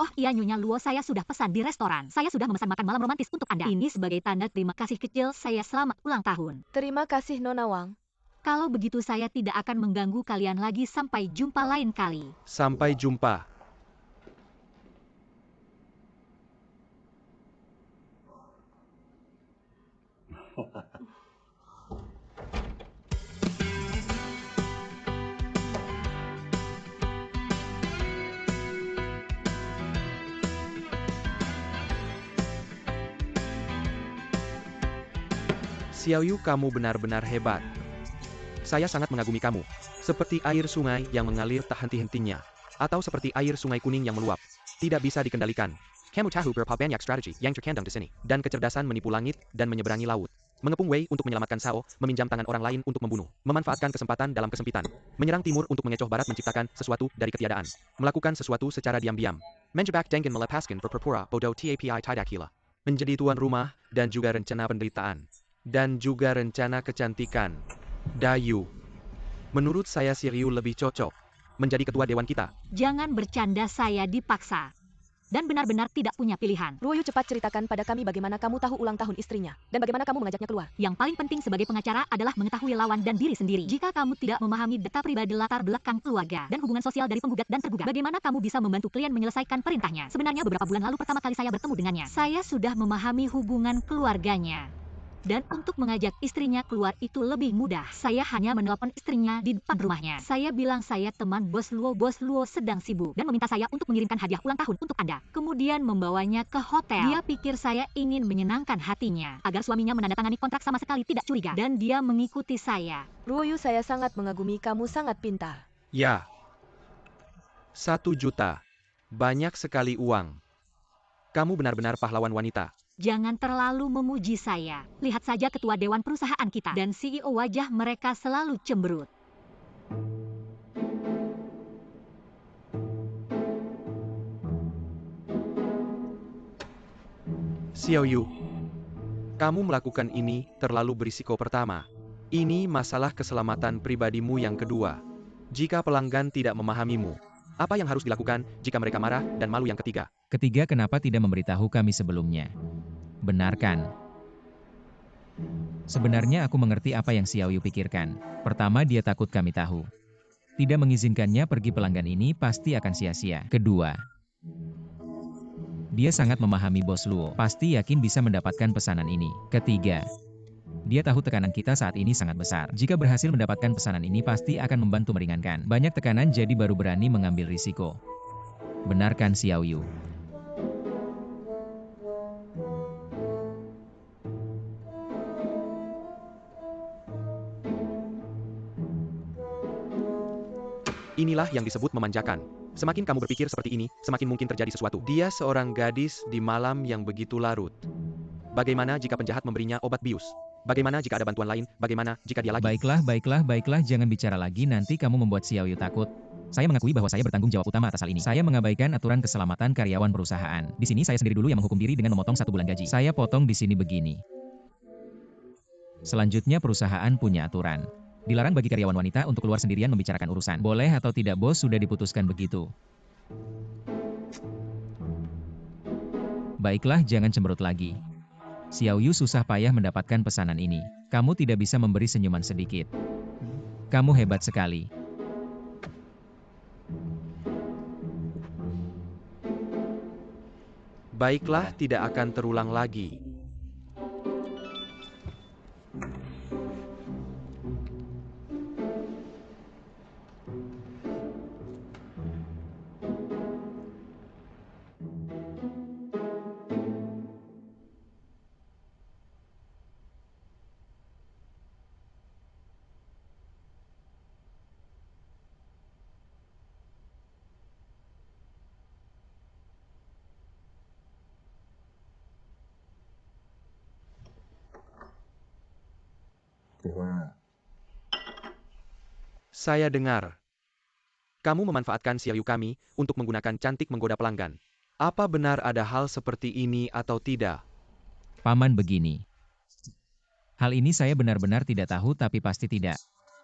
Oh iya Nyonya Luo, saya sudah pesan di restoran. Saya sudah memesan makan malam romantis untuk Anda. Ini sebagai tanda terima kasih kecil saya selamat ulang tahun. Terima kasih Nona Wang. Kalau begitu saya tidak akan mengganggu kalian lagi, sampai jumpa lain kali. Sampai jumpa. Xiaoyu, kamu benar-benar hebat. Saya sangat mengagumi kamu. Seperti air sungai yang mengalir tak henti-hentinya. Atau seperti air sungai kuning yang meluap. Tidak bisa dikendalikan. Kamu tahu berapa banyak strategi yang terkandung di sini. Dan kecerdasan menipu langit dan menyeberangi laut. Mengepung Wei untuk menyelamatkan Sao, meminjam tangan orang lain untuk membunuh. Memanfaatkan kesempatan dalam kesempitan. Menyerang timur untuk mengecoh barat, menciptakan sesuatu dari ketiadaan. Melakukan sesuatu secara diam-diam. Menjebak dengan melepaskan berpura-pura bodoh tapi tidak gila. Menjadi tuan rumah dan juga rencana penderitaan. Dan juga rencana kecantikan. Dayu. Menurut saya si Ryu lebih cocok menjadi ketua dewan kita. Jangan bercanda, saya dipaksa. Dan benar-benar tidak punya pilihan. Ruoyu, cepat ceritakan pada kami bagaimana kamu tahu ulang tahun istrinya. Dan bagaimana kamu mengajaknya keluar. Yang paling penting sebagai pengacara adalah mengetahui lawan dan diri sendiri. Jika kamu tidak memahami data pribadi, latar belakang keluarga, dan hubungan sosial dari penggugat dan tergugat, bagaimana kamu bisa membantu klien menyelesaikan perintahnya? Sebenarnya beberapa bulan lalu pertama kali saya bertemu dengannya, saya sudah memahami hubungan keluarganya. Dan untuk mengajak istrinya keluar itu lebih mudah. Saya hanya menelpon istrinya di depan rumahnya. Saya bilang saya teman Bos Luo sedang sibuk dan meminta saya untuk mengirimkan hadiah ulang tahun untuk Anda. Kemudian membawanya ke hotel. Dia pikir saya ingin menyenangkan hatinya agar suaminya menandatangani kontrak, sama sekali tidak curiga. Dan dia mengikuti saya. Ruoyu, saya sangat mengagumi kamu, sangat pintar. Ya. 1 juta. Banyak sekali uang. Kamu benar-benar pahlawan wanita. Jangan terlalu memuji saya. Lihat saja ketua dewan perusahaan kita dan CEO, wajah mereka selalu cemberut. Xiaoyu, kamu melakukan ini terlalu berisiko. Pertama, ini masalah keselamatan pribadimu. Yang kedua, jika pelanggan tidak memahamimu, apa yang harus dilakukan jika mereka marah dan malu? Yang ketiga, Kenapa tidak memberitahu kami sebelumnya? Benarkan. Sebenarnya aku mengerti apa yang Xiaoyu pikirkan. Pertama, dia takut kami tahu. Tidak mengizinkannya pergi, pelanggan ini pasti akan sia-sia. Kedua, dia sangat memahami Bos Luo. Pasti yakin bisa mendapatkan pesanan ini. Ketiga, dia tahu tekanan kita saat ini sangat besar. Jika berhasil mendapatkan pesanan ini pasti akan membantu meringankan banyak tekanan, jadi baru berani mengambil risiko. Benarkan Xiaoyu? inilah yang disebut memanjakan. Semakin kamu berpikir seperti ini, semakin mungkin terjadi sesuatu. Dia seorang gadis di malam yang begitu larut. Bagaimana jika penjahat memberinya obat bius? Bagaimana jika ada bantuan lain? Bagaimana jika dia lagi? Baiklah, jangan bicara lagi, nanti kamu membuat Xiaoyu takut. Saya mengakui bahwa saya bertanggung jawab utama atas hal ini. Saya mengabaikan aturan keselamatan karyawan perusahaan. Di sini saya sendiri dulu yang menghukum diri dengan memotong 1 bulan gaji. Saya potong di sini begini. Selanjutnya, perusahaan punya aturan. Dilarang bagi karyawan wanita untuk keluar sendirian membicarakan urusan. Boleh atau tidak bos, sudah diputuskan begitu. Baiklah, jangan cemberut lagi. Xiao Yu susah payah mendapatkan pesanan ini. Kamu tidak bisa memberi senyuman sedikit. Kamu hebat sekali. Baiklah, tidak akan terulang lagi. Saya dengar. Kamu memanfaatkan Xiao Yu kami untuk menggunakan cantik menggoda pelanggan. Apa benar ada hal seperti ini atau tidak? Paman begini. Hal ini saya benar-benar tidak tahu tapi pasti tidak.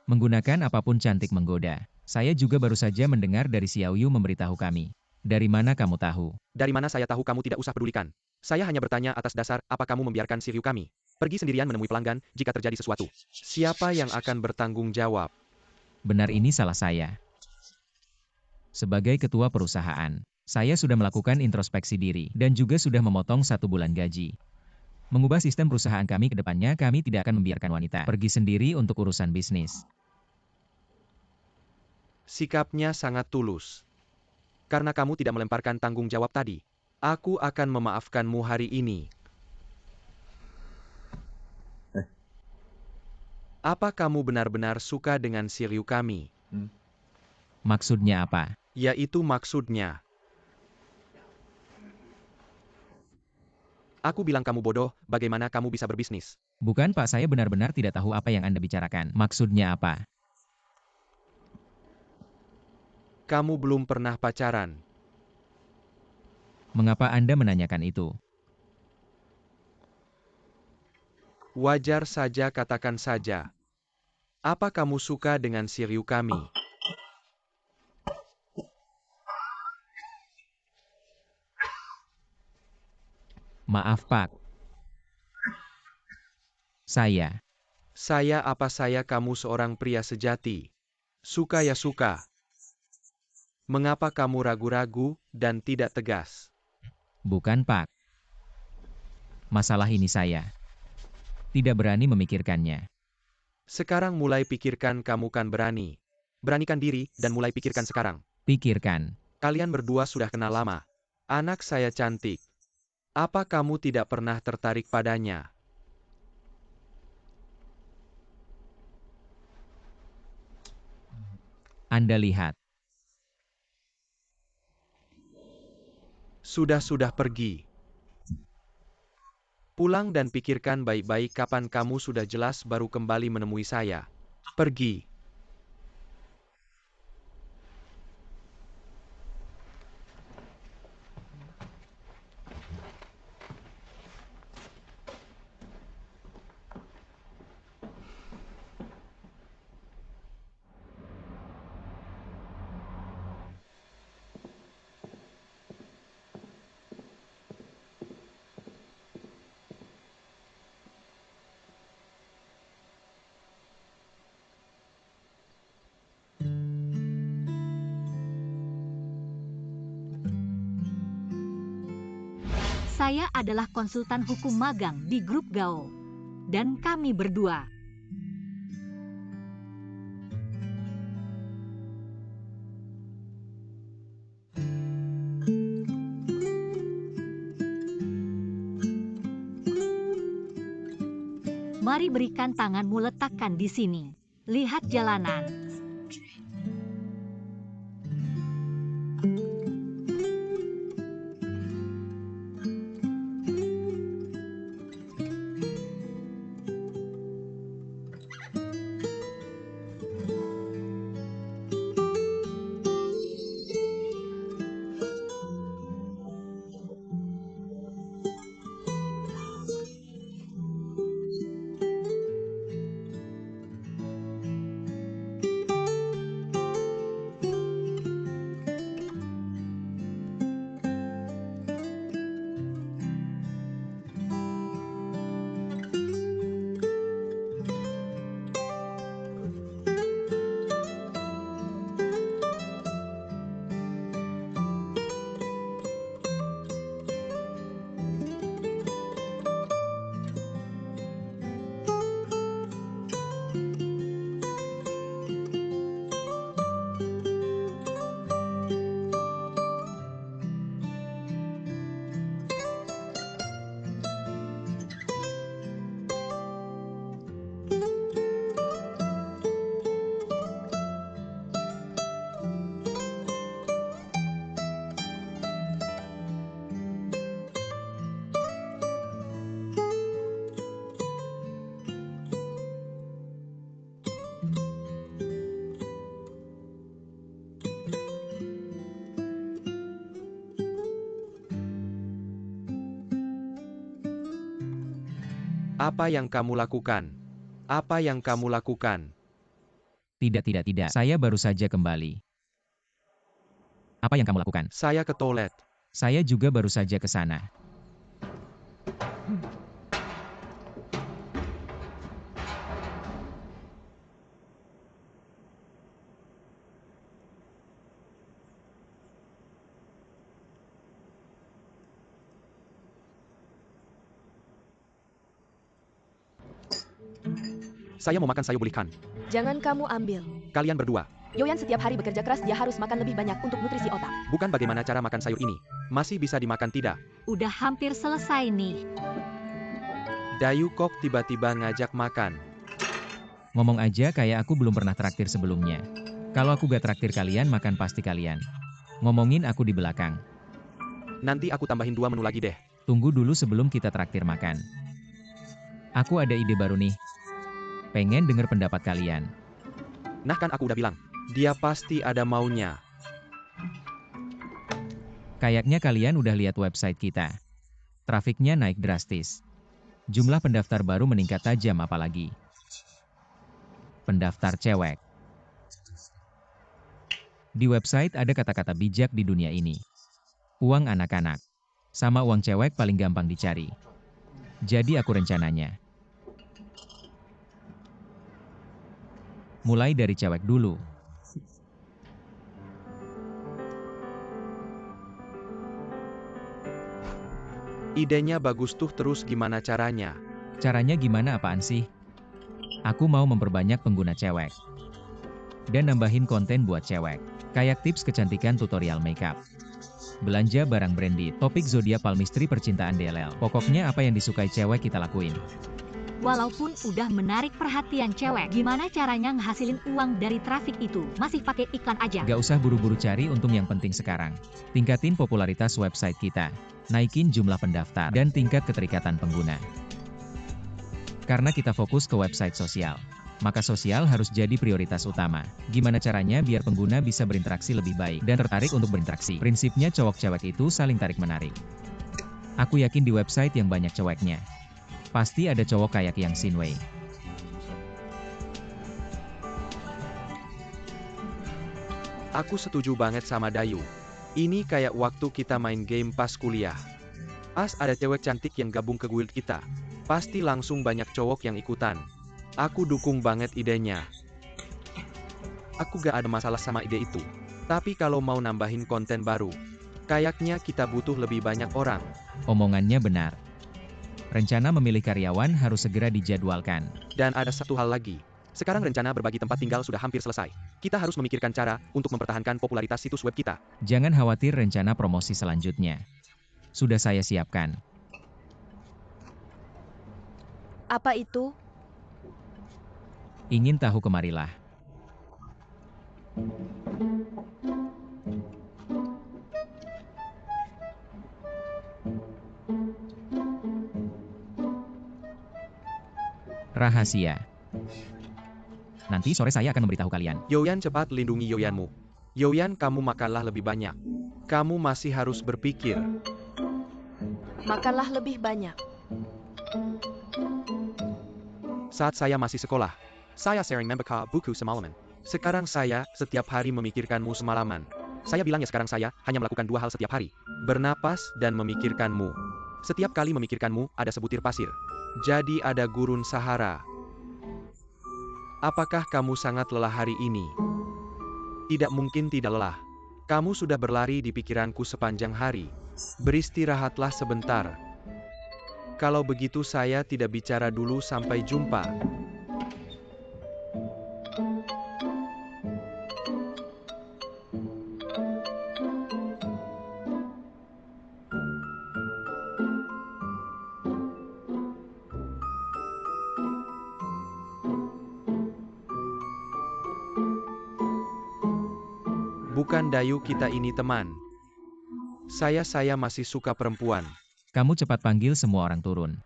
Menggunakan apapun cantik menggoda. Saya juga baru saja mendengar dari Xiao Yu memberitahu kami. Dari mana kamu tahu? Dari mana saya tahu, kamu tidak usah pedulikan. Saya hanya bertanya atas dasar apa kamu membiarkan Xiao Yu kami pergi sendirian menemui pelanggan jika terjadi sesuatu. Siapa yang akan bertanggung jawab? Benar, ini salah saya. Sebagai ketua perusahaan, saya sudah melakukan introspeksi diri dan juga sudah memotong 1 bulan gaji. Mengubah sistem perusahaan kami ke depannya, kami tidak akan membiarkan wanita pergi sendiri untuk urusan bisnis. Sikapnya sangat tulus. Karena kamu tidak melemparkan tanggung jawab tadi, aku akan memaafkanmu hari ini. Apa kamu benar-benar suka dengan Xiao Yu kami? Maksudnya apa? Yaitu maksudnya. Aku bilang kamu bodoh, bagaimana kamu bisa berbisnis? Bukan Pak, saya benar-benar tidak tahu apa yang Anda bicarakan. Maksudnya apa? Kamu belum pernah pacaran. Mengapa Anda menanyakan itu? Wajar saja, katakan saja. Apa kamu suka dengan Xiao Yu kami? Maaf Pak. Saya Apa saya kamu seorang pria sejati? Suka ya suka. Mengapa kamu ragu-ragu dan tidak tegas? bukan Pak. Masalah ini saya tidak berani memikirkannya. Sekarang mulai pikirkan, kamu kan berani. Beranikan diri dan mulai pikirkan sekarang. Pikirkan. Kalian berdua sudah kenal lama. Anak saya cantik. Apa kamu tidak pernah tertarik padanya? Anda lihat. Sudah pergi. Pulang dan pikirkan baik-baik, kapan kamu sudah jelas baru kembali menemui saya. Pergi. Saya adalah konsultan hukum magang di grup Gao. Dan kami berdua. Mari berikan tanganmu, letakkan di sini. Lihat jalanan. Apa yang kamu lakukan? Apa yang kamu lakukan? Tidak. Saya baru saja kembali. Apa yang kamu lakukan? Saya ke toilet. Saya juga baru saja ke sana. Saya mau makan sayur bulikan. Jangan kamu ambil. Kalian berdua. Yoyan setiap hari bekerja keras, dia harus makan lebih banyak untuk nutrisi otak. Bukan bagaimana cara makan sayur ini. Masih bisa dimakan tidak? Udah hampir selesai nih. Dayu kok tiba-tiba ngajak makan. Ngomong aja kayak aku belum pernah traktir sebelumnya. Kalau aku gak traktir kalian, makan pasti kalian. Ngomongin aku di belakang. Nanti aku tambahin 2 menu lagi deh. Tunggu dulu sebelum kita traktir makan. Aku ada ide baru nih. Pengen denger pendapat kalian. Nah kan aku udah bilang. Dia pasti ada maunya. Kayaknya kalian udah lihat website kita. Trafiknya naik drastis. Jumlah pendaftar baru meningkat tajam apalagi. Pendaftar cewek. Di website ada kata-kata bijak di dunia ini. Uang anak-anak. Sama uang cewek paling gampang dicari. Jadi aku rencananya. Mulai dari cewek dulu. Idenya bagus tuh, terus gimana caranya? Caranya gimana apaan sih? Aku mau memperbanyak pengguna cewek. Dan nambahin konten buat cewek. Kayak tips kecantikan, tutorial makeup. Belanja barang branded, topik zodiak, palmistry, percintaan, DLL. Pokoknya apa yang disukai cewek kita lakuin. Walaupun udah menarik perhatian cewek, gimana caranya ngehasilin uang dari trafik itu? Masih pakai iklan aja. Gak usah buru-buru cari untung, yang penting sekarang. Tingkatin popularitas website kita. Naikin jumlah pendaftar dan tingkat keterikatan pengguna. Karena kita fokus ke website sosial, maka sosial harus jadi prioritas utama. Gimana caranya biar pengguna bisa berinteraksi lebih baik dan tertarik untuk berinteraksi? Prinsipnya cowok-cewek itu saling tarik-menarik. Aku yakin di website yang banyak ceweknya, pasti ada cowok kayak yang Sinway. Aku setuju banget sama Dayu. Ini kayak waktu kita main game pas kuliah. Pas ada cewek cantik yang gabung ke guild kita, pasti langsung banyak cowok yang ikutan. Aku dukung banget idenya. Aku gak ada masalah sama ide itu. Tapi kalau mau nambahin konten baru, kayaknya kita butuh lebih banyak orang. Omongannya benar. Rencana memilih karyawan harus segera dijadwalkan. Dan ada satu hal lagi. Sekarang rencana berbagi tempat tinggal sudah hampir selesai. Kita harus memikirkan cara untuk mempertahankan popularitas situs web kita. Jangan khawatir, rencana promosi selanjutnya sudah saya siapkan. Apa itu? Ingin tahu, kemarilah. Rahasia. Nanti sore saya akan memberitahu kalian. Yoyan, cepat lindungi Yoyanmu. Yoyan, kamu makanlah lebih banyak. Kamu masih harus berpikir. Makanlah lebih banyak. Saat saya masih sekolah, saya sering membaca buku semalaman. Sekarang saya setiap hari memikirkanmu semalaman. Saya bilang ya, sekarang saya hanya melakukan 2 hal setiap hari. Bernapas dan memikirkanmu. Setiap kali memikirkanmu, ada sebutir pasir. Jadi ada gurun Sahara. Apakah kamu sangat lelah hari ini? Tidak mungkin tidak lelah. Kamu sudah berlari di pikiranku sepanjang hari. Beristirahatlah sebentar. Kalau begitu saya tidak bicara dulu, sampai jumpa. Bukan Dayu, kita ini teman. Saya masih suka perempuan. Kamu cepat panggil semua orang turun.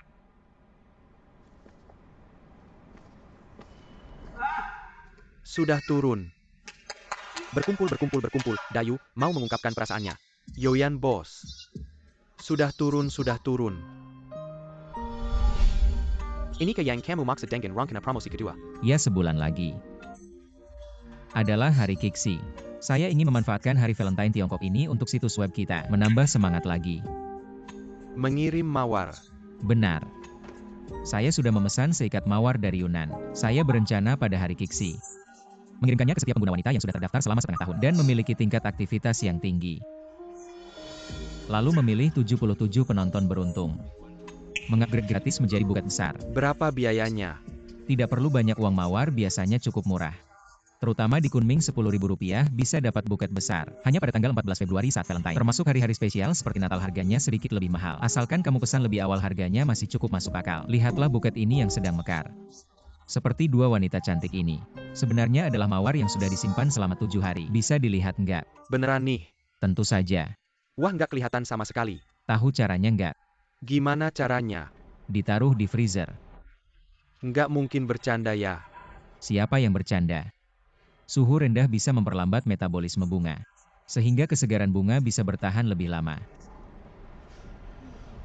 Sudah turun. Berkumpul. Dayu mau mengungkapkan perasaannya. Yoyan, bos. Sudah turun. Ini ke yang kamu maksud dengan rangkaian promosi kedua. Ya, sebulan lagi adalah Hari Kiksi. Saya ingin memanfaatkan Hari Valentine Tiongkok ini untuk situs web kita menambah semangat lagi. Mengirim mawar. Benar. Saya sudah memesan seikat mawar dari Yunan. Saya berencana pada Hari Kiksi mengirimkannya ke setiap pengguna wanita yang sudah terdaftar selama setengah tahun dan memiliki tingkat aktivitas yang tinggi. Lalu memilih 77 penonton beruntung. Mengupgrade gratis menjadi buket besar. Berapa biayanya? Tidak perlu banyak uang, mawar biasanya cukup murah. Terutama di Kunming Rp10.000 bisa dapat buket besar. Hanya pada tanggal 14 Februari saat Valentine. Termasuk hari-hari spesial seperti Natal harganya sedikit lebih mahal. Asalkan kamu pesan lebih awal, harganya masih cukup masuk akal. Lihatlah buket ini yang sedang mekar. Seperti dua wanita cantik ini. Sebenarnya adalah mawar yang sudah disimpan selama 7 hari. Bisa dilihat nggak? Beneran nih? Tentu saja. Wah, nggak kelihatan sama sekali. Tahu caranya nggak? Gimana caranya? Ditaruh di freezer. Nggak mungkin bercanda ya. Siapa yang bercanda? Suhu rendah bisa memperlambat metabolisme bunga. Sehingga kesegaran bunga bisa bertahan lebih lama.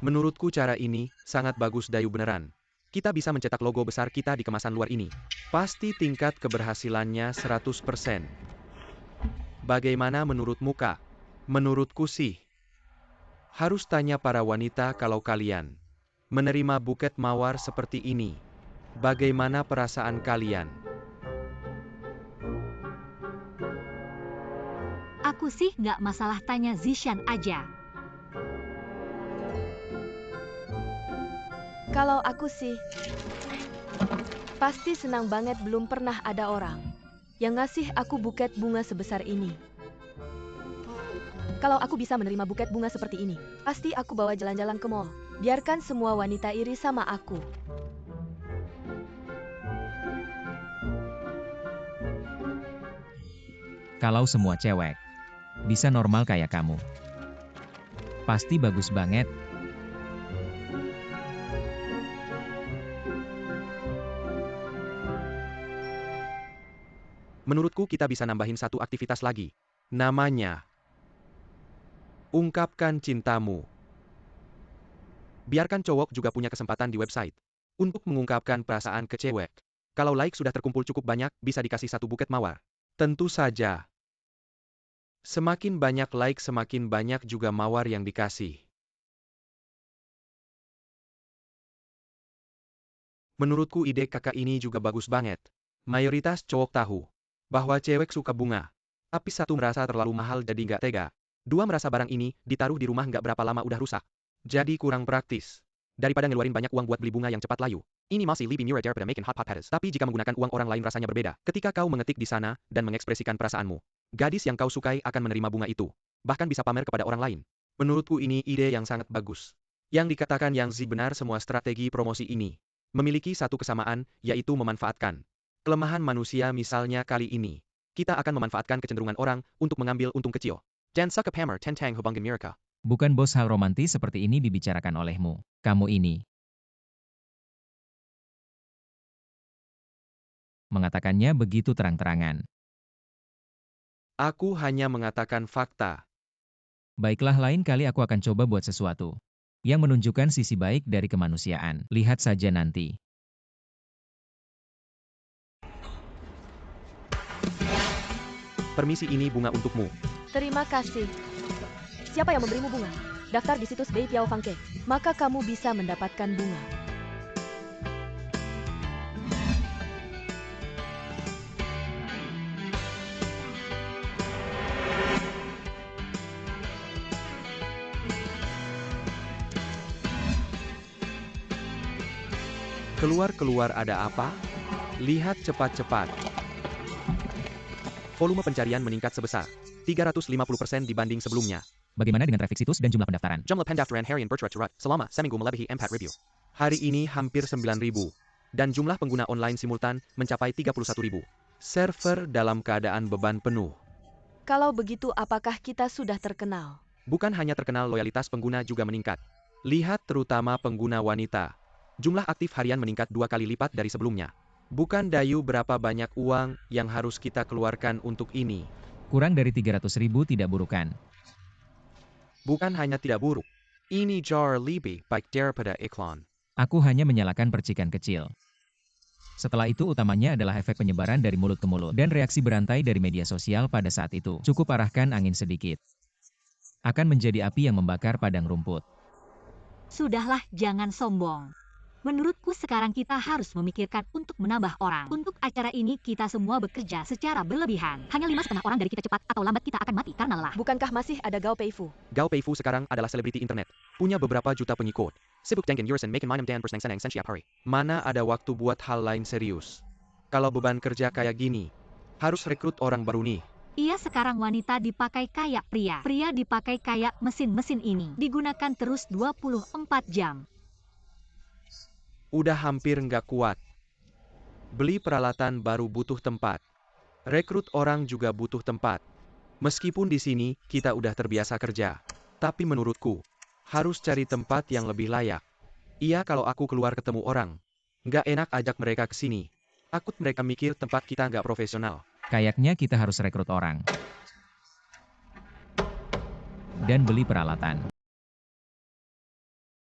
Menurutku cara ini sangat bagus, Dayu, beneran. Kita bisa mencetak logo besar kita di kemasan luar ini. Pasti tingkat keberhasilannya 100%. Bagaimana menurutmu, Kak? Menurutku sih, harus tanya para wanita kalau kalian menerima buket mawar seperti ini. Bagaimana perasaan kalian? Aku sih nggak masalah, tanya Zishan aja. Kalau aku sih, pasti senang banget. Belum pernah ada orang yang ngasih aku buket bunga sebesar ini. Kalau aku bisa menerima buket bunga seperti ini, pasti aku bawa jalan-jalan ke mall. Biarkan semua wanita iri sama aku. Kalau semua cewek bisa normal kayak kamu, pasti bagus banget. Menurutku kita bisa nambahin satu aktivitas lagi. Namanya Ungkapkan Cintamu. Biarkan cowok juga punya kesempatan di website untuk mengungkapkan perasaan ke cewek. Kalau like sudah terkumpul cukup banyak, bisa dikasih satu buket mawar. Tentu saja. Semakin banyak like, semakin banyak juga mawar yang dikasih. Menurutku ide kakak ini juga bagus banget. Mayoritas cowok tahu bahwa cewek suka bunga. Tapi satu merasa terlalu mahal jadi nggak tega. Dua merasa barang ini ditaruh di rumah nggak berapa lama udah rusak. Jadi kurang praktis. Daripada ngeluarin banyak uang buat beli bunga yang cepat layu. Ini masih lebih murah daripada making hot pot petals. Tapi jika menggunakan uang orang lain rasanya berbeda. Ketika kau mengetik di sana dan mengekspresikan perasaanmu, gadis yang kau sukai akan menerima bunga itu. Bahkan bisa pamer kepada orang lain. Menurutku ini ide yang sangat bagus. Yang dikatakan Yang Zi benar, semua strategi promosi ini memiliki satu kesamaan, yaitu memanfaatkan kelemahan manusia. Misalnya kali ini, kita akan memanfaatkan kecenderungan orang untuk mengambil untung kecil. Dan suck up hammer tentang hubungan mereka. Bukan bos, hal romantis seperti ini dibicarakan olehmu. Kamu ini mengatakannya begitu terang-terangan. Aku hanya mengatakan fakta. Baiklah, lain kali aku akan coba buat sesuatu yang menunjukkan sisi baik dari kemanusiaan. Lihat saja nanti. Permisi, ini bunga untukmu. Terima kasih. Siapa yang memberimu bunga? Daftar di situs Bei Piao Fangke. Maka kamu bisa mendapatkan bunga. Keluar ada apa? Lihat cepat-cepat. Volume pencarian meningkat sebesar 350% dibanding sebelumnya. Bagaimana dengan traffic situs dan jumlah pendaftaran? Jumlah pendaftaran harian berturut-turut selama seminggu melebihi 4.000. Hari ini hampir 9.000. Dan jumlah pengguna online simultan mencapai 31.000. Server dalam keadaan beban penuh. Kalau begitu, apakah kita sudah terkenal? Bukan hanya terkenal, loyalitas pengguna juga meningkat. Lihat terutama pengguna wanita. Jumlah aktif harian meningkat 2 kali lipat dari sebelumnya. Bukan Dayu, berapa banyak uang yang harus kita keluarkan untuk ini? Kurang dari 300.000 tidak buruk kan? Bukan hanya tidak buruk. Ini jauh lebih baik daripada iklan. Aku hanya menyalakan percikan kecil. Setelah itu utamanya adalah efek penyebaran dari mulut ke mulut dan reaksi berantai dari media sosial pada saat itu. Cukup arahkan angin sedikit. Akan menjadi api yang membakar padang rumput. Sudahlah, jangan sombong. Menurutku sekarang kita harus memikirkan untuk menambah orang. Untuk acara ini kita semua bekerja secara berlebihan. Hanya 5,5 orang dari kita cepat atau lambat kita akan mati karena lelah. Bukankah masih ada Gao Peifu? Gao Peifu sekarang adalah selebriti internet. Punya beberapa juta pengikut. Sibuk dengen urusan makin minum dan persneng-seneng setiap hari. Mana ada waktu buat hal lain serius. Kalau beban kerja kayak gini, harus rekrut orang baru nih. Iya, sekarang wanita dipakai kayak pria. Pria dipakai kayak mesin-mesin ini. Digunakan terus 24 jam. Udah hampir nggak kuat. Beli peralatan baru butuh tempat. Rekrut orang juga butuh tempat. Meskipun di sini kita udah terbiasa kerja. Tapi menurutku, harus cari tempat yang lebih layak. Iya, kalau aku keluar ketemu orang, nggak enak ajak mereka ke sini. Takut mereka mikir tempat kita nggak profesional. Kayaknya kita harus rekrut orang. Dan beli peralatan.